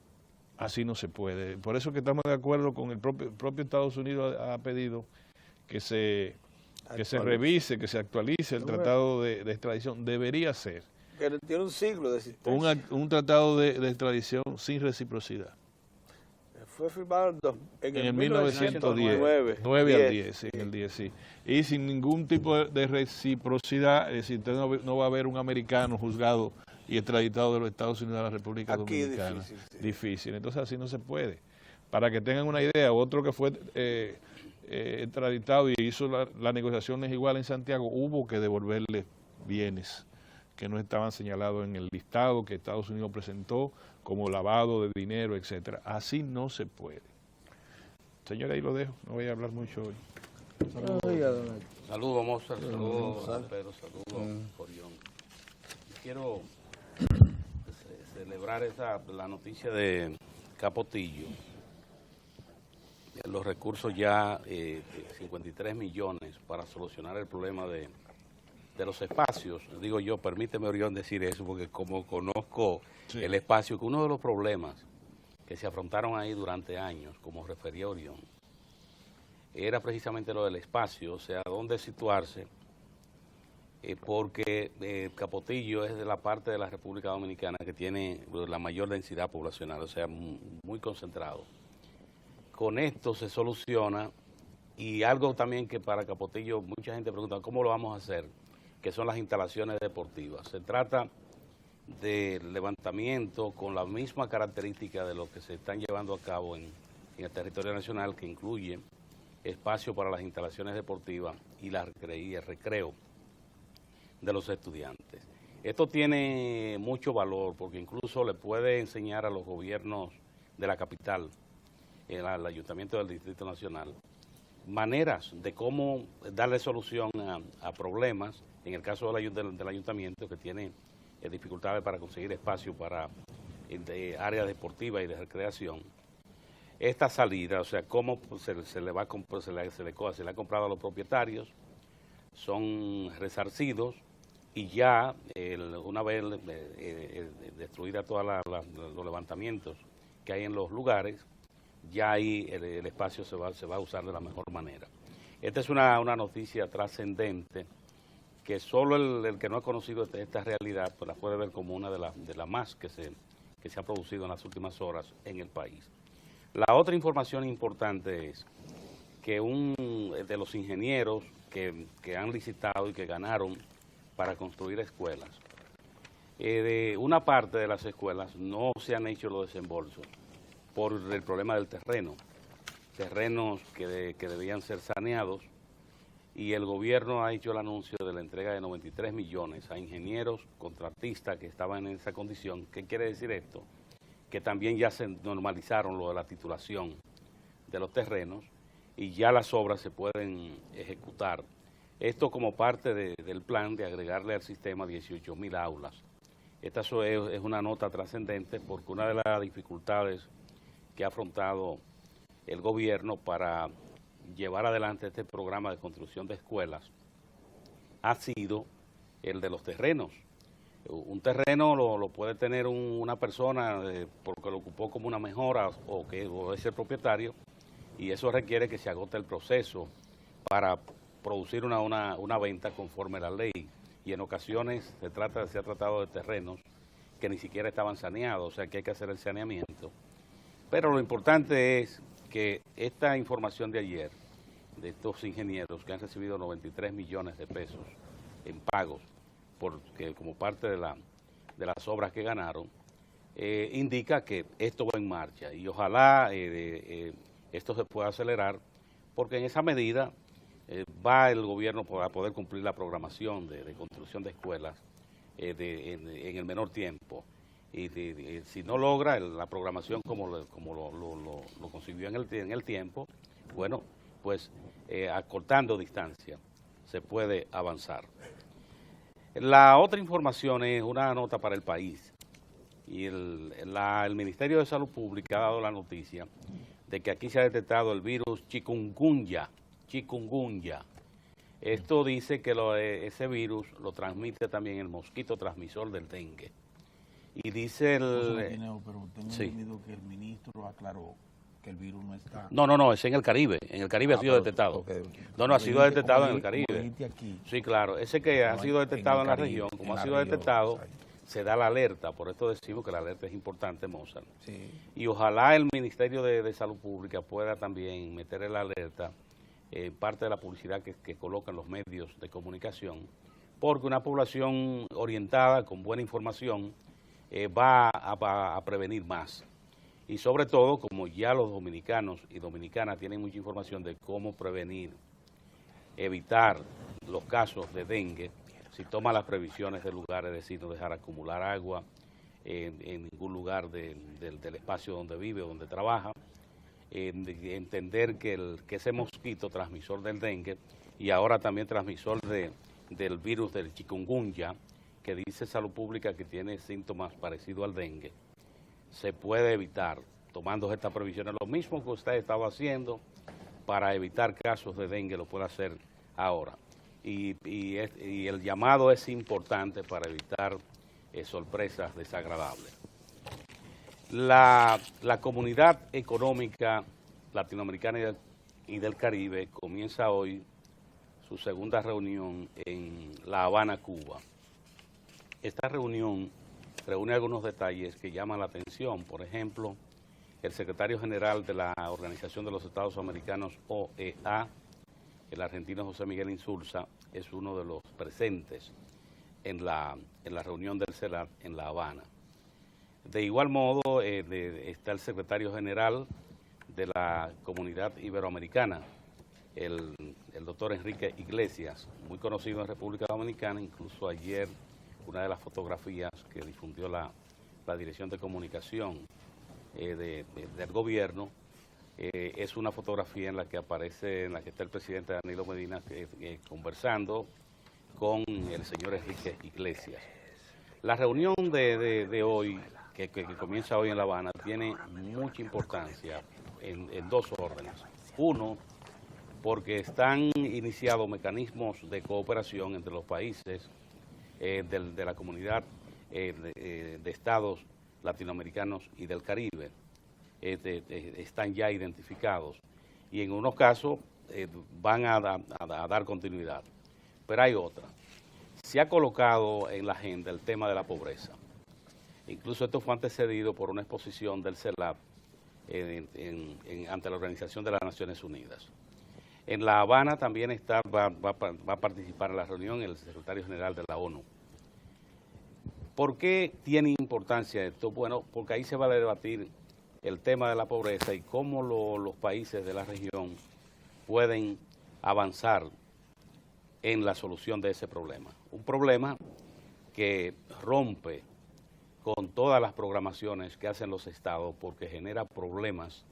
así no se puede. Por eso que estamos de acuerdo con el propio Estados Unidos ha pedido que se revise, que se actualice el tratado de extradición. Debería ser que tiene un siglo de existencia. Un tratado de extradición sin reciprocidad. Fue firmado en el 1910, 9 al 10, sí, en el 10, sí. Y sin ningún tipo de reciprocidad, es decir, no va a haber un americano juzgado y extraditado de los Estados Unidos a la República Dominicana. Difícil, sí. Difícil, entonces así no se puede. Para que tengan una idea, otro que fue extraditado y hizo las negociaciones igual en Santiago, hubo que devolverle bienes que no estaban señalados en el listado que Estados Unidos presentó como lavado de dinero, etcétera. Así no se puede. Señora, ahí lo dejo, no voy a hablar mucho hoy. Saludos, Mozart, saludos, Pedro, saludos, Orión. Quiero celebrar la noticia de Capotillo. Los recursos ya, 53 millones para solucionar el problema de los espacios. Digo yo, permíteme, Orión, decir eso, porque como conozco el espacio, que uno de los problemas que se afrontaron ahí durante años, como refería Orión, era precisamente lo del espacio, o sea, dónde situarse, porque Capotillo es de la parte de la República Dominicana que tiene la mayor densidad poblacional, o sea, muy concentrado. Con esto se soluciona, y algo también que para Capotillo mucha gente pregunta, ¿cómo lo vamos a hacer?, que son las instalaciones deportivas. Se trata de levantamiento con la misma característica de lo que se están llevando a cabo en el territorio nacional, que incluye espacio para las instalaciones deportivas y el recreo de los estudiantes. Esto tiene mucho valor porque incluso le puede enseñar a los gobiernos de la capital, al Ayuntamiento del Distrito Nacional, maneras de cómo darle solución a problemas, en el caso del ayuntamiento que tiene dificultades para conseguir espacio para áreas deportivas y de recreación. Esta salida, o sea, cómo se le ha comprado a los propietarios, son resarcidos y ya una vez destruida todos los levantamientos que hay en los lugares, ya ahí el espacio se va a usar de la mejor manera. Esta es una noticia trascendente que solo el que no ha conocido esta realidad pues la puede ver como una de las más que se ha producido en las últimas horas en el país. La otra información importante es que de los ingenieros que han licitado y que ganaron para construir escuelas, de una parte de las escuelas no se han hecho los desembolsos por el problema del terrenos que debían ser saneados, y el gobierno ha hecho el anuncio de la entrega de 93 millones a ingenieros, contratistas que estaban en esa condición. ¿Qué quiere decir esto? Que también ya se normalizaron lo de la titulación de los terrenos y ya las obras se pueden ejecutar. Esto como parte del plan de agregarle al sistema 18.000 aulas. Esta es una nota trascendente porque una de las dificultades que ha afrontado el gobierno para llevar adelante este programa de construcción de escuelas ha sido el de los terrenos. Un terreno lo puede tener una persona porque lo ocupó como una mejora o es el propietario, y eso requiere que se agote el proceso para producir una venta conforme a la ley, y en ocasiones se ha tratado de terrenos que ni siquiera estaban saneados, o sea que hay que hacer el saneamiento. Pero lo importante es que esta información de ayer, de estos ingenieros que han recibido 93 millones de pesos en pagos como parte de las obras que ganaron, indica que esto va en marcha, y ojalá esto se pueda acelerar, porque en esa medida va el gobierno a poder cumplir la programación de construcción de escuelas en el menor tiempo. Y si no logra la programación como lo concibió en el tiempo, bueno, pues acortando distancia se puede avanzar. La otra información es una nota para el país, y el Ministerio de Salud Pública ha dado la noticia de que aquí se ha detectado el virus chikungunya. Esto dice que ese virus lo transmite también el mosquito transmisor del dengue. Y dice Pero tengo entendido que el ministro aclaró que el virus no está... No, es en el Caribe. En el Caribe ha sido detectado. Ha sido detectado en el Caribe. Sí, claro. Ese que ha sido detectado en la región, como ha sido detectado, se da la alerta. Por esto decimos que la alerta es importante, Mozart. Sí. Y ojalá el Ministerio de Salud Pública pueda también meter la alerta en parte de la publicidad que colocan los medios de comunicación, porque una población orientada, con buena información, va a prevenir más. Y sobre todo, como ya los dominicanos y dominicanas tienen mucha información de cómo prevenir, evitar los casos de dengue, si toma las previsiones del lugar, es decir, no dejar acumular agua en ningún lugar del espacio donde vive o donde trabaja, entender que ese mosquito transmisor del dengue y ahora también transmisor del virus del chikungunya, que dice Salud Pública que tiene síntomas parecidos al dengue, se puede evitar tomando estas previsiones. Lo mismo que usted estaba haciendo para evitar casos de dengue lo puede hacer ahora. Y el llamado es importante para evitar sorpresas desagradables. La Comunidad Económica Latinoamericana y del Caribe comienza hoy su segunda reunión en La Habana, Cuba. Esta reunión reúne algunos detalles que llaman la atención. Por ejemplo, el secretario general de la Organización de los Estados Americanos, OEA, el argentino José Miguel Insulza, es uno de los presentes en la reunión del CELAC en La Habana. De igual modo, está el secretario general de la Comunidad Iberoamericana, el doctor Enrique Iglesias, muy conocido en República Dominicana. Incluso ayer una de las fotografías que difundió la Dirección de Comunicación del gobierno es una fotografía en la que está el presidente Danilo Medina conversando con el señor Enrique Iglesias. La reunión de hoy, que comienza hoy en La Habana, tiene mucha importancia en dos órdenes. Uno, porque están iniciados mecanismos de cooperación entre los países de la comunidad de estados latinoamericanos y del Caribe. Están ya identificados y en unos casos van a dar continuidad. Pero hay otra. Se ha colocado en la agenda el tema de la pobreza. Incluso esto fue antecedido por una exposición del CELAC ante la Organización de las Naciones Unidas. En La Habana también va a participar en la reunión el secretario general de la ONU. ¿Por qué tiene importancia esto? Bueno, porque ahí se va a debatir el tema de la pobreza y cómo los países de la región pueden avanzar en la solución de ese problema. Un problema que rompe con todas las programaciones que hacen los estados, porque genera problemas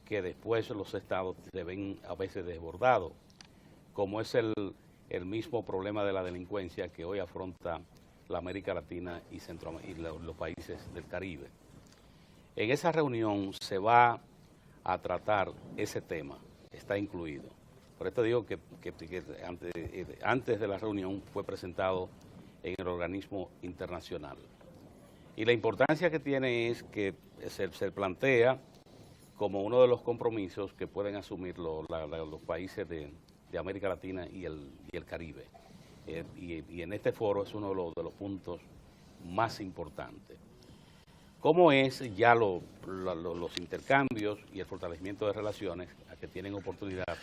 que después los estados se ven a veces desbordados, como es el mismo problema de la delincuencia que hoy afronta la América Latina y los países del Caribe. En esa reunión se va a tratar ese tema, está incluido. Por esto digo que antes de la reunión fue presentado en el organismo internacional. Y la importancia que tiene es que se plantea como uno de los compromisos que pueden asumir los países de América Latina y el Caribe. Y en este foro es uno de los puntos más importantes. ¿Cómo es ya los intercambios y el fortalecimiento de relaciones a que tienen oportunidad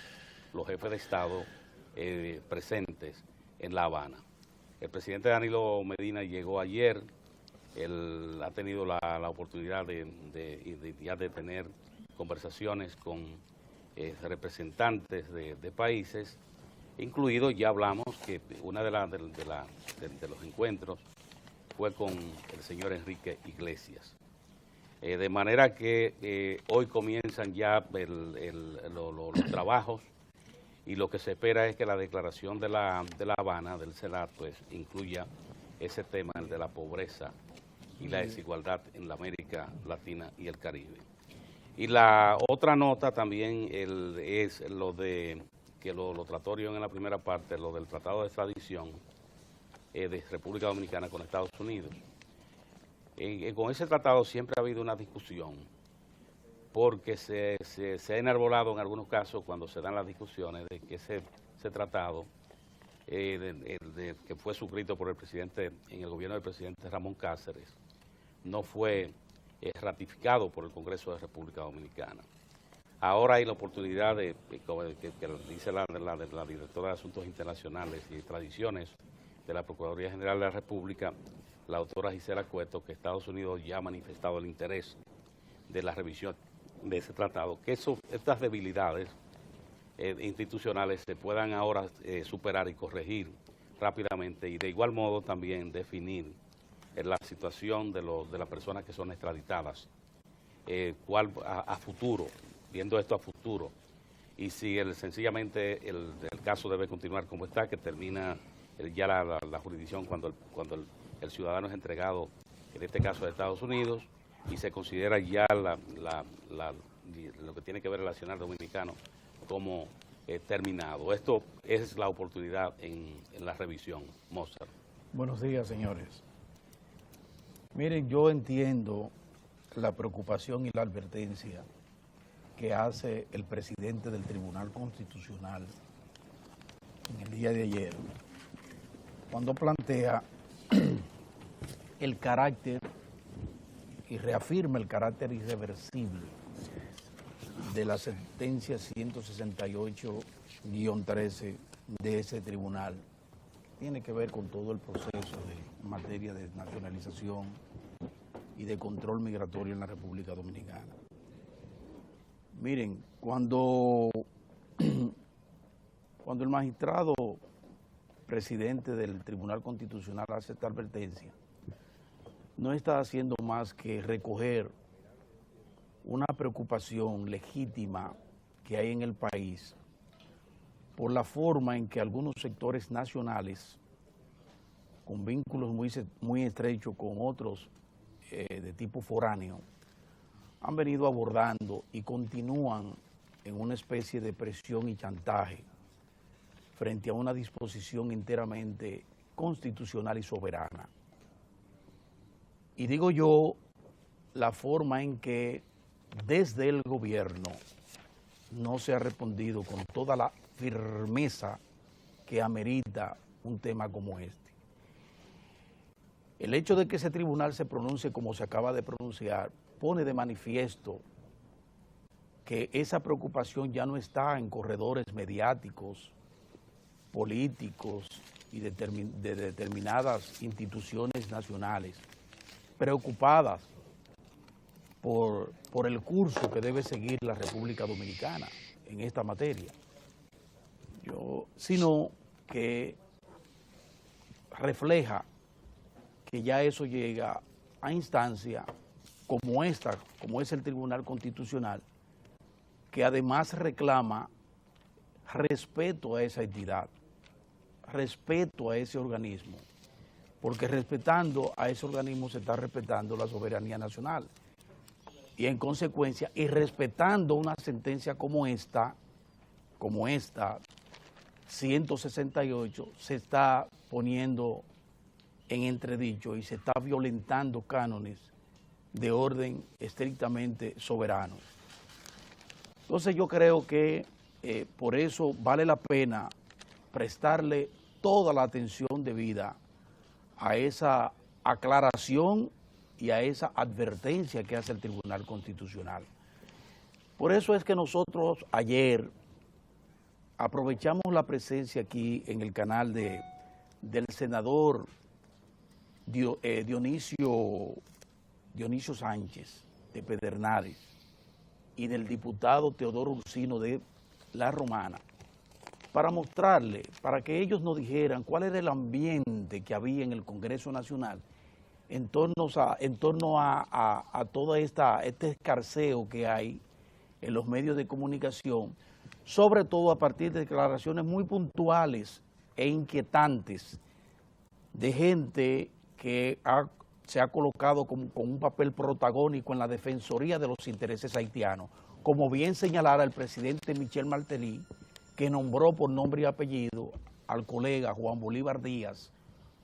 los jefes de Estado presentes en La Habana? El presidente Danilo Medina llegó ayer. Él ha tenido la oportunidad de tener conversaciones con representantes de países, incluido, ya hablamos que una de los encuentros fue con el señor Enrique Iglesias. De manera que hoy comienzan ya los trabajos, y lo que se espera es que la declaración de la Habana, del CELAC, pues incluya ese tema, el de la pobreza y la desigualdad en la América Latina y el Caribe. Y la otra nota también es lo de que lo trató en la primera parte, lo del tratado de extradición de República Dominicana con Estados Unidos. Con ese tratado siempre ha habido una discusión, porque se ha enarbolado en algunos casos cuando se dan las discusiones de que ese tratado que fue suscrito por el presidente, en el gobierno del presidente Ramón Cáceres, no fue ratificado por el Congreso de República Dominicana. Ahora hay la oportunidad que dice la directora de Asuntos Internacionales y Tradiciones de la Procuraduría General de la República, la doctora Gisela Cueto, que Estados Unidos ya ha manifestado el interés de la revisión de ese tratado, que estas debilidades institucionales se puedan ahora superar y corregir rápidamente, y de igual modo también definir la situación de las personas que son extraditadas, a futuro, viendo esto a futuro, y si sencillamente el caso debe continuar como está, que termina ya la jurisdicción cuando el ciudadano es entregado, en este caso a Estados Unidos, y se considera ya lo que tiene que ver el nacional dominicano como terminado. Esto es la oportunidad en la revisión. Mozart. Buenos días, señores. Miren, yo entiendo la preocupación y la advertencia que hace el presidente del Tribunal Constitucional en el día de ayer, cuando plantea el carácter y reafirma el carácter irreversible de la sentencia 168-13 de ese tribunal. Tiene que ver con todo el proceso de materia de nacionalización y de control migratorio en la República Dominicana. Miren, cuando el magistrado presidente del Tribunal Constitucional hace esta advertencia, no está haciendo más que recoger una preocupación legítima que hay en el país por la forma en que algunos sectores nacionales, con vínculos muy estrechos con otros de tipo foráneo, han venido abordando y continúan en una especie de presión y chantaje frente a una disposición enteramente constitucional y soberana. Y digo yo, la forma en que desde el gobierno no se ha respondido con toda la firmeza que amerita un tema como este. El hecho de que ese tribunal se pronuncie como se acaba de pronunciar pone de manifiesto que esa preocupación ya no está en corredores mediáticos, políticos y de determinadas instituciones nacionales preocupadas por el curso que debe seguir la República Dominicana en esta materia, sino que refleja que ya eso llega a instancia como esta, como es el Tribunal Constitucional, que además reclama respeto a esa entidad, respeto a ese organismo, porque respetando a ese organismo se está respetando la soberanía nacional. Y en consecuencia, y respetando una sentencia como esta, 168, se está poniendo en entredicho y se está violentando cánones de orden estrictamente soberanos. Entonces yo creo que por eso vale la pena prestarle toda la atención debida a esa aclaración y a esa advertencia que hace el Tribunal Constitucional. Por eso es que nosotros ayer aprovechamos la presencia aquí en el canal del senador Dionisio Sánchez de Pedernales, y del diputado Teodoro Ursino de La Romana, para mostrarle, para que ellos nos dijeran cuál era el ambiente que había en el Congreso Nacional en torno a todo este escarceo que hay en los medios de comunicación, sobre todo a partir de declaraciones muy puntuales e inquietantes de gente que se ha colocado con un papel protagónico en la defensoría de los intereses haitianos, como bien señalara el presidente Michel Martelly, que nombró por nombre y apellido al colega Juan Bolívar Díaz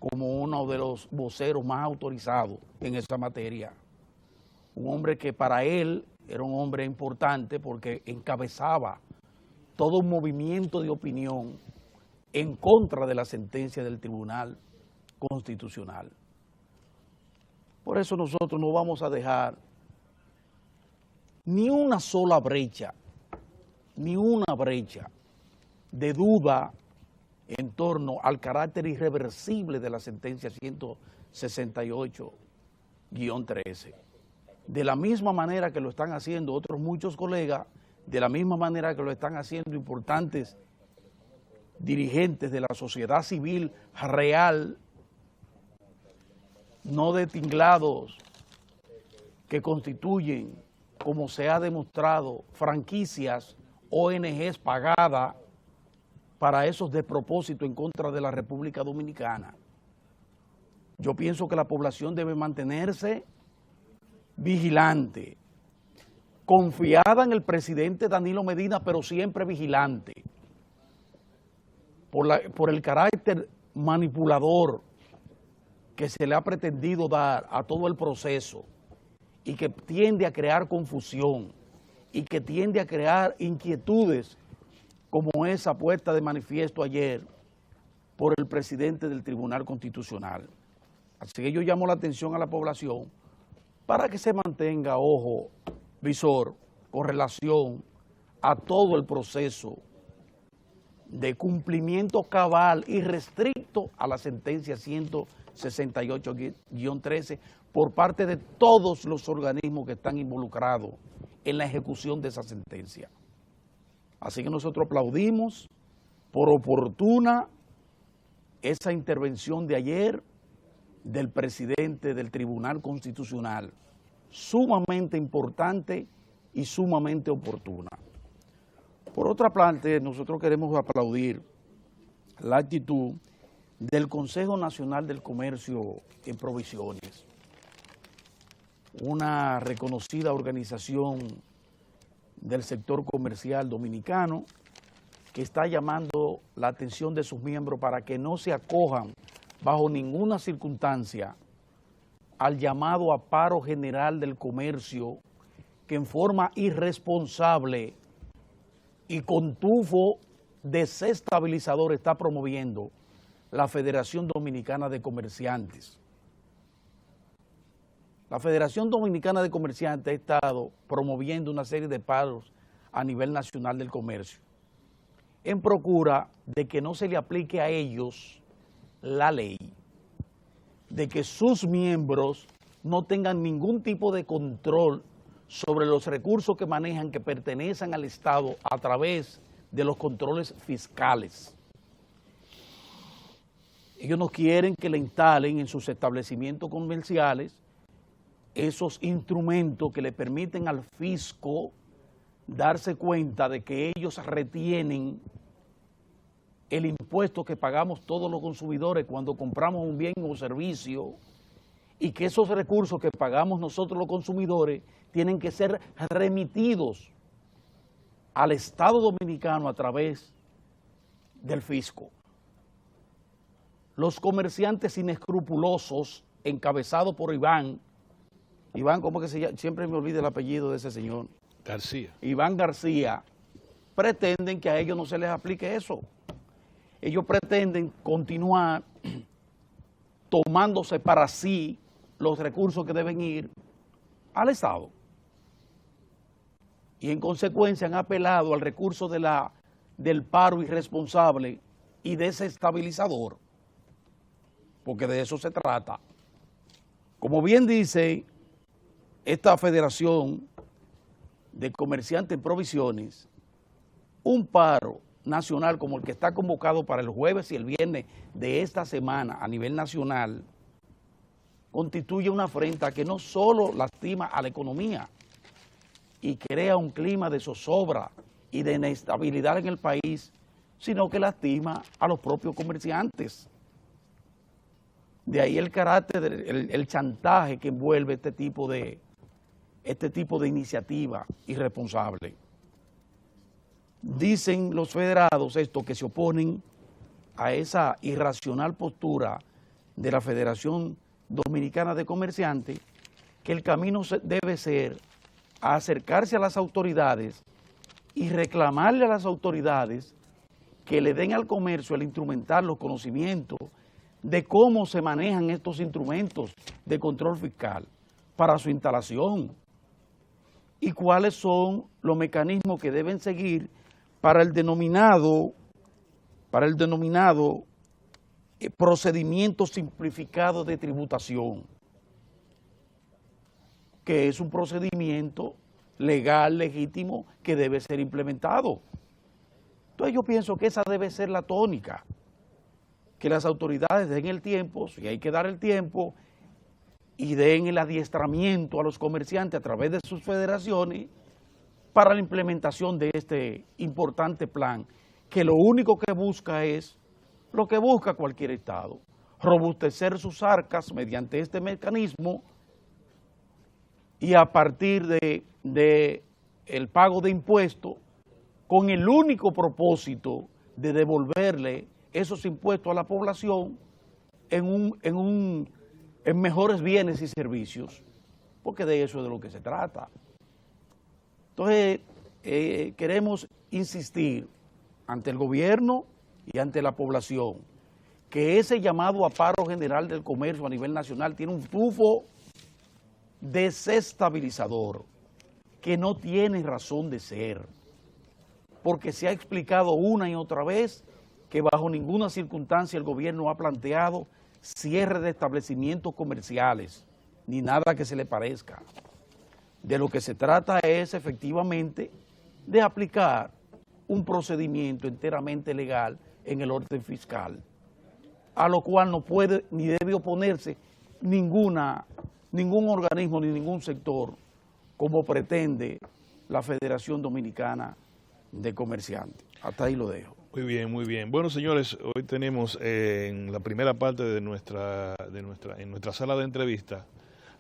como uno de los voceros más autorizados en esa materia. Un hombre que para él era un hombre importante porque encabezaba todo un movimiento de opinión en contra de la sentencia del Tribunal Constitucional. Por eso nosotros no vamos a dejar ni una sola brecha de duda en torno al carácter irreversible de la sentencia 168-13. De la misma manera que lo están haciendo otros muchos colegas, de la misma manera que lo están haciendo importantes dirigentes de la sociedad civil real, no de tinglados, que constituyen, como se ha demostrado, franquicias, ONGs pagadas para esos despropósitos en contra de la República Dominicana. Yo pienso que la población debe mantenerse vigilante, confiada en el presidente Danilo Medina, pero siempre vigilante, por el carácter manipulador que se le ha pretendido dar a todo el proceso y que tiende a crear confusión y que tiende a crear inquietudes como esa puesta de manifiesto ayer por el presidente del Tribunal Constitucional. Así que yo llamo la atención a la población para que se mantenga ojo visor con relación a todo el proceso de cumplimiento cabal y restricto a la sentencia 168-13 por parte de todos los organismos que están involucrados en la ejecución de esa sentencia. Así que nosotros aplaudimos por oportuna esa intervención de ayer del presidente del Tribunal Constitucional, sumamente importante y sumamente oportuna. Por otra parte, nosotros queremos aplaudir la actitud del Consejo Nacional del Comercio en Provisiones, una reconocida organización del sector comercial dominicano que está llamando la atención de sus miembros para que no se acojan bajo ninguna circunstancia al llamado a paro general del comercio que en forma irresponsable y con tufo desestabilizador está promoviendo la Federación Dominicana de Comerciantes. La Federación Dominicana de Comerciantes ha estado promoviendo una serie de paros a nivel nacional del comercio en procura de que no se le aplique a ellos la ley, de que sus miembros no tengan ningún tipo de control sobre los recursos que manejan que pertenecen al Estado a través de los controles fiscales. Ellos no quieren que le instalen en sus establecimientos comerciales esos instrumentos que le permiten al fisco darse cuenta de que ellos retienen el impuesto que pagamos todos los consumidores cuando compramos un bien o servicio y que esos recursos que pagamos nosotros los consumidores tienen que ser remitidos al Estado Dominicano a través del fisco. Los comerciantes inescrupulosos, encabezados por Iván, ¿cómo que se llama? Siempre me olvido el apellido de ese señor. García. Iván García, pretenden que a ellos no se les aplique eso. Ellos pretenden continuar tomándose para sí los recursos que deben ir al Estado. Y en consecuencia han apelado al recurso del paro irresponsable y desestabilizador, porque de eso se trata. Como bien dice esta federación de comerciantes en provisiones, un paro nacional como el que está convocado para el jueves y el viernes de esta semana a nivel nacional, constituye una afrenta que no solo lastima a la economía y crea un clima de zozobra y de inestabilidad en el país, sino que lastima a los propios comerciantes. De ahí el carácter, el chantaje que envuelve este tipo de iniciativa irresponsable. Dicen los federados que se oponen a esa irracional postura de la Federación Dominicana de Comerciantes, que el camino debe ser a acercarse a las autoridades y reclamarle a las autoridades que le den al comercio al instrumentar los conocimientos de cómo se manejan estos instrumentos de control fiscal para su instalación y cuáles son los mecanismos que deben seguir para el denominado procedimiento simplificado de tributación, que es un procedimiento legal, legítimo, que debe ser implementado. Entonces yo pienso que esa debe ser la tónica, que las autoridades den el tiempo, si hay que dar el tiempo, y den el adiestramiento a los comerciantes a través de sus federaciones para la implementación de este importante plan, que lo único que busca es lo que busca cualquier Estado, robustecer sus arcas mediante este mecanismo y a partir de el pago de impuestos con el único propósito de devolverle esos impuestos a la población en mejores bienes y servicios, porque de eso es de lo que se trata. Entonces, queremos insistir ante el gobierno y ante la población que ese llamado a paro general del comercio a nivel nacional tiene un tufo desestabilizador que no tiene razón de ser, porque se ha explicado una y otra vez que bajo ninguna circunstancia el gobierno ha planteado cierre de establecimientos comerciales, ni nada que se le parezca. De lo que se trata es efectivamente de aplicar un procedimiento enteramente legal en el orden fiscal, a lo cual no puede ni debe oponerse ningún organismo ni ningún sector, como pretende la Federación Dominicana de Comerciantes. Hasta ahí lo dejo. Muy bien, muy bien. Bueno, señores, hoy tenemos en la primera parte de nuestra sala de entrevista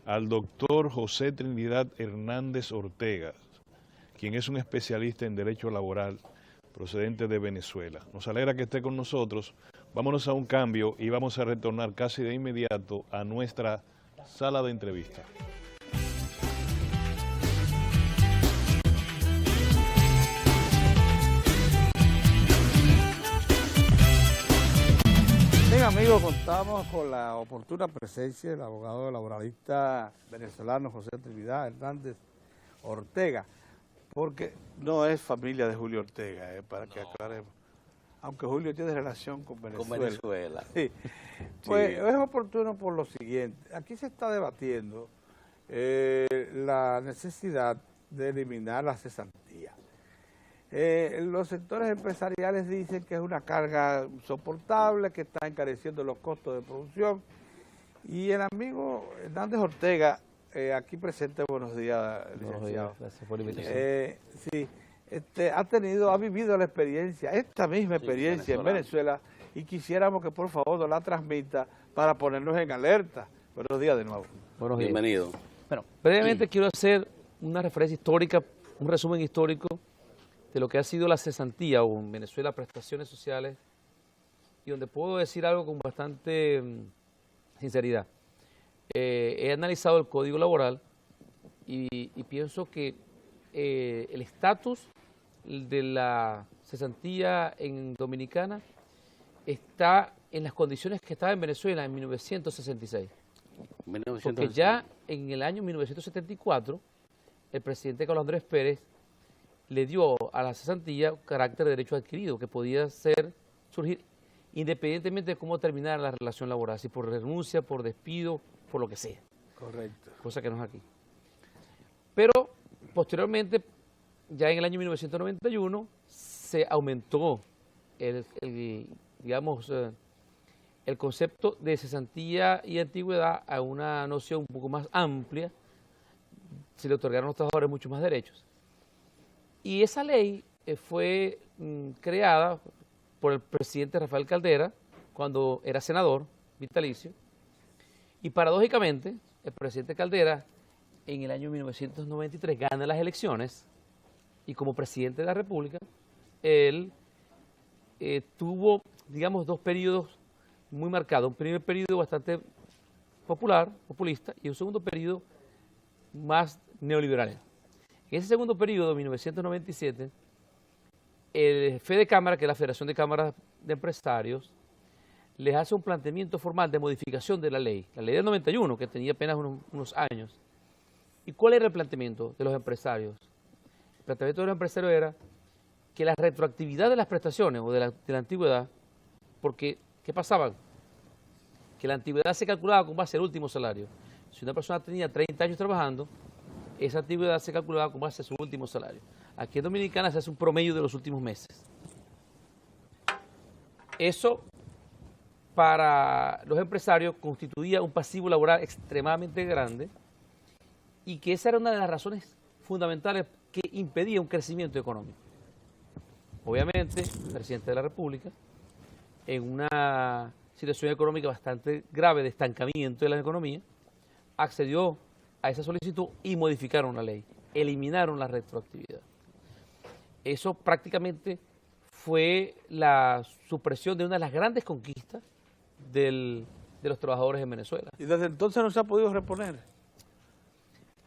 al doctor José Trinidad Hernández Ortega, quien es un especialista en derecho laboral procedente de Venezuela. Nos alegra que esté con nosotros. Vámonos a un cambio y vamos a retornar casi de inmediato a nuestra sala de entrevista. Bien, amigos, contamos con la oportuna presencia del abogado laboralista venezolano José Trinidad Hernández Ortega, porque no es familia de Julio Ortega, para que aclaremos, aunque Julio tiene relación con Venezuela. Con Venezuela. Sí. Pues es oportuno por lo siguiente, aquí se está debatiendo la necesidad de eliminar la cesantía. Los sectores empresariales dicen que es una carga insoportable, que está encareciendo los costos de producción. Y el amigo Hernández Ortega, aquí presente, buenos días, licenciado. Buenos días, gracias por la invitación. Sí, ha vivido la experiencia, esta misma experiencia en Venezuela, y quisiéramos que por favor nos la transmita para ponernos en alerta. Buenos días de nuevo. Buenos días. Bienvenido. Bueno, brevemente quiero hacer una referencia histórica, un resumen histórico de lo que ha sido la cesantía o en Venezuela prestaciones sociales, y donde puedo decir algo con bastante sinceridad. He analizado el Código Laboral y pienso que el estatus de la cesantía en Dominicana está en las condiciones que estaba en Venezuela en 1966. Porque ya en el año 1974, el presidente Carlos Andrés Pérez le dio a la cesantía carácter de derecho adquirido, que podía surgir independientemente de cómo terminara la relación laboral, si por renuncia, por despido, por lo que sea. Correcto. Cosa que no es aquí. Pero posteriormente ya en el año 1991 se aumentó digamos, el concepto de cesantía y antigüedad a una noción un poco más amplia. Se le otorgaron a los trabajadores muchos más derechos. Y esa ley fue creada por el presidente Rafael Caldera cuando era senador vitalicio. Y paradójicamente, el presidente Caldera en el año 1993 gana las elecciones y como presidente de la República, él tuvo, digamos, dos periodos muy marcados. Un primer periodo bastante populista, y un segundo periodo más neoliberal. En ese segundo periodo, 1997, el FEDECámara, que es la Federación de Cámaras de Empresarios, les hace un planteamiento formal de modificación de la ley del 91, que tenía apenas unos años. ¿Y cuál era el planteamiento de los empresarios? El planteamiento de los empresarios era que la retroactividad de las prestaciones o de la antigüedad, porque, ¿qué pasaba? Que la antigüedad se calculaba con base al último salario. Si una persona tenía 30 años trabajando, esa antigüedad se calculaba con base a su último salario. Aquí en Dominicana se hace un promedio de los últimos meses. Eso, para los empresarios, constituía un pasivo laboral extremadamente grande y que esa era una de las razones fundamentales que impedía un crecimiento económico. Obviamente, el presidente de la República, en una situación económica bastante grave de estancamiento de la economía, accedió a esa solicitud y modificaron la ley, eliminaron la retroactividad. Eso prácticamente fue la supresión de una de las grandes conquistas de los trabajadores en Venezuela. Y desde entonces no se ha podido reponer.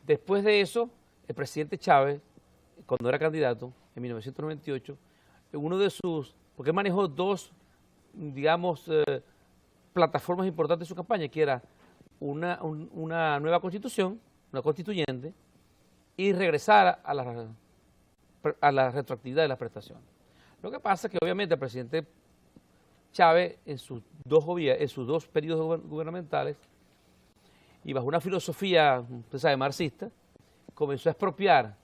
Después de eso, el presidente Chávez, cuando era candidato, en 1998, uno de sus, porque manejó dos, digamos, plataformas importantes de su campaña, que era una nueva constitución, una constituyente, y regresar a la retroactividad de las prestaciones. Lo que pasa es que obviamente el presidente Chávez, en sus dos periodos gubernamentales, y bajo una filosofía, usted sabe, marxista, comenzó a expropiar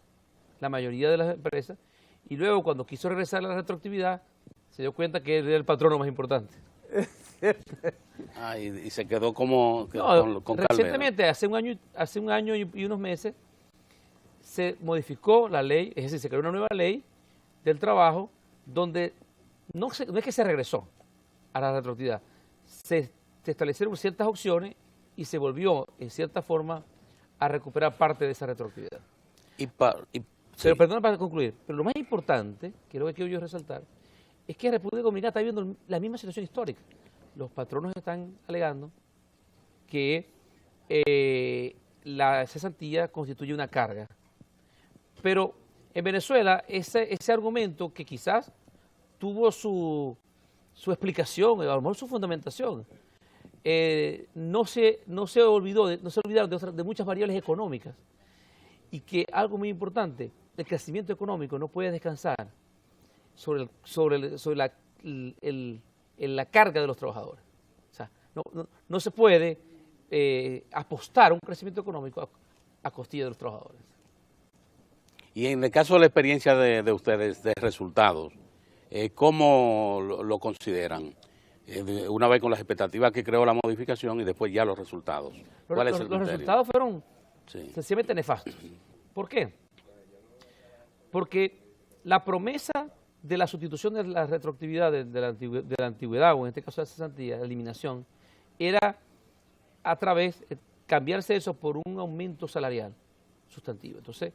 la mayoría de las empresas, y luego cuando quiso regresar a la retroactividad, se dio cuenta que él era el patrono más importante. Y se quedó como con recientemente, hace un año y unos meses, se modificó la ley, es decir, se creó una nueva ley del trabajo, donde no es que se regresó a la retroactividad, se establecieron ciertas opciones y se volvió, en cierta forma, a recuperar parte de esa retroactividad. Pero perdón para concluir, pero lo más importante, que es lo que quiero yo resaltar, es que República Dominicana está viviendo la misma situación histórica. Los patronos están alegando que la cesantía constituye una carga. Pero en Venezuela ese argumento, que quizás tuvo su explicación, a lo mejor su fundamentación, no se olvidaron de muchas variables económicas, y que algo muy importante, el crecimiento económico no puede descansar sobre la carga de los trabajadores. O sea, no se puede apostar a un crecimiento económico a costilla de los trabajadores. Y en el caso de la experiencia de ustedes, de resultados, ¿cómo lo consideran? Una vez con las expectativas que creó la modificación y después ya los resultados. ¿Cuál es el criterio? Los resultados fueron sencillamente nefastos. ¿Por qué? Porque la promesa de la sustitución de la retroactividad de la antigüedad, o en este caso de la cesantía, la eliminación, era a través de cambiarse eso por un aumento salarial sustantivo. Entonces,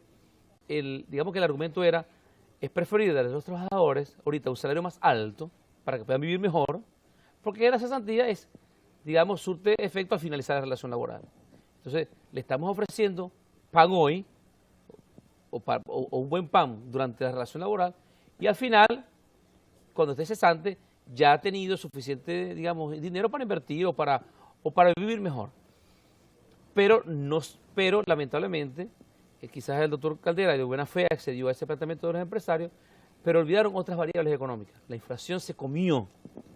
digamos que el argumento era, es preferible darle a los trabajadores ahorita un salario más alto para que puedan vivir mejor, porque la cesantía es, digamos, surte efecto al finalizar la relación laboral. Entonces, le estamos ofreciendo pan hoy, o un buen pan durante la relación laboral, y al final, cuando esté cesante, ya ha tenido suficiente, digamos, dinero para invertir o para vivir mejor. Pero lamentablemente, quizás el doctor Caldera de buena fe accedió a ese planteamiento de los empresarios, pero olvidaron otras variables económicas. La inflación se comió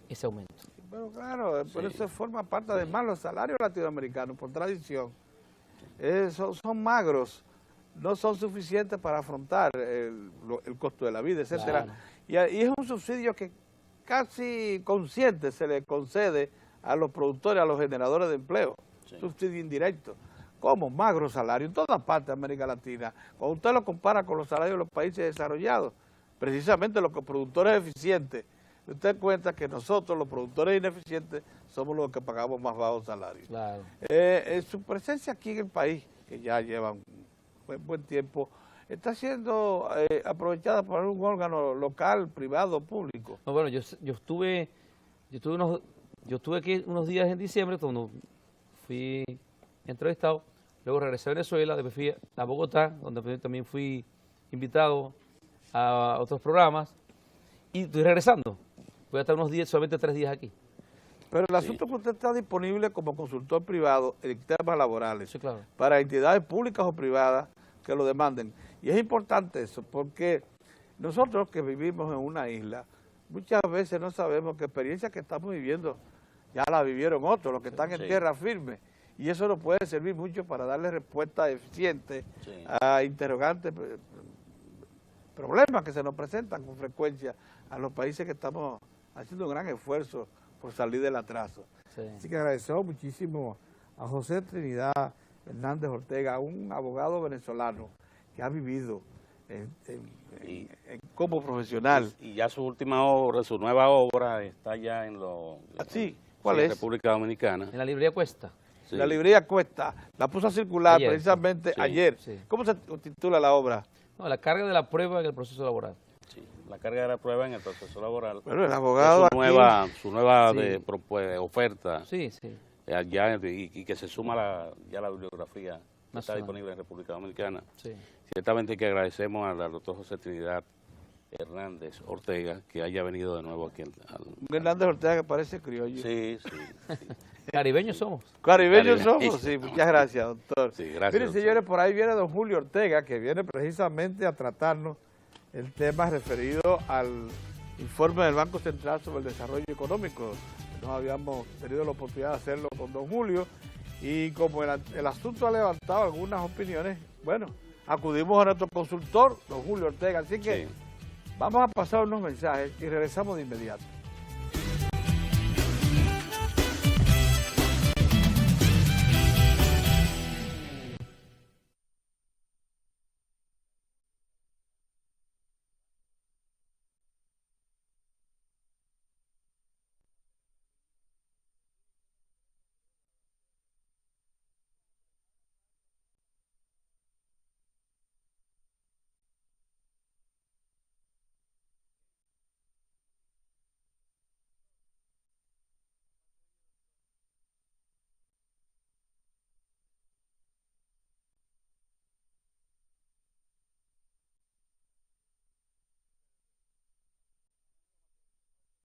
ese aumento. Bueno, claro, por eso forma parte además los salarios latinoamericanos, por tradición. Son magros. no son suficientes para afrontar el costo de la vida, etcétera. Claro. Y es un subsidio que casi consciente se le concede a los productores, a los generadores de empleo, subsidio indirecto, como magro salario en todas partes de América Latina. Cuando usted lo compara con los salarios de los países desarrollados, precisamente los productores eficientes, usted cuenta que nosotros, los productores ineficientes, somos los que pagamos más bajos salarios. Claro. Su presencia aquí en el país, que ya lleva un buen tiempo, está siendo aprovechada por un órgano local, privado, público. No, bueno, yo estuve aquí unos días en diciembre, cuando fui entrevistado, luego regresé a Venezuela, después fui a Bogotá, donde también fui invitado a otros programas, y estoy regresando. Voy a estar unos días, solamente 3 días aquí. Pero el asunto es que usted está disponible como consultor privado en temas laborales, Sí, claro. para entidades públicas o privadas que lo demanden. Y es importante eso, porque nosotros que vivimos en una isla, muchas veces no sabemos que experiencias que estamos viviendo ya la vivieron otros, los que están en tierra firme. Y eso nos puede servir mucho para darle respuesta eficiente a interrogantes, problemas que se nos presentan con frecuencia a los países que estamos haciendo un gran esfuerzo por salir del atraso. Sí. Así que agradecemos muchísimo a José Trinidad Hernández Ortega, un abogado venezolano que ha vivido como profesional. Y ya su última obra, su nueva obra está ya en ¿Cuál es? República Dominicana. En la librería Cuesta. Sí. La librería Cuesta, la puso a circular Ayer, precisamente sí. ayer. Sí. ¿Cómo se titula la obra? No, la carga de la prueba en el proceso laboral. Sí, la carga de la prueba en el proceso laboral. Bueno, el abogado Su nueva Sí. oferta, Sí, sí. y que se suma ya la bibliografía que está Nacional. disponible en República Dominicana. Sí. Ciertamente que agradecemos al doctor José Trinidad Hernández Ortega que haya venido de nuevo aquí. Un Hernández Ortega que parece criollo. Sí. Caribeños somos. Caribeños Caribeños. somos, sí, muchas gracias, doctor. Sí, gracias, Miren, doctor. señores, por ahí viene don Julio Ortega, que viene precisamente a tratarnos el tema referido al informe del Banco Central sobre el desarrollo económico. No habíamos tenido la oportunidad de hacerlo con don Julio, y como el asunto ha levantado algunas opiniones, bueno, acudimos a nuestro consultor, don Julio Ortega, así que Sí. vamos a pasar unos mensajes y regresamos de inmediato.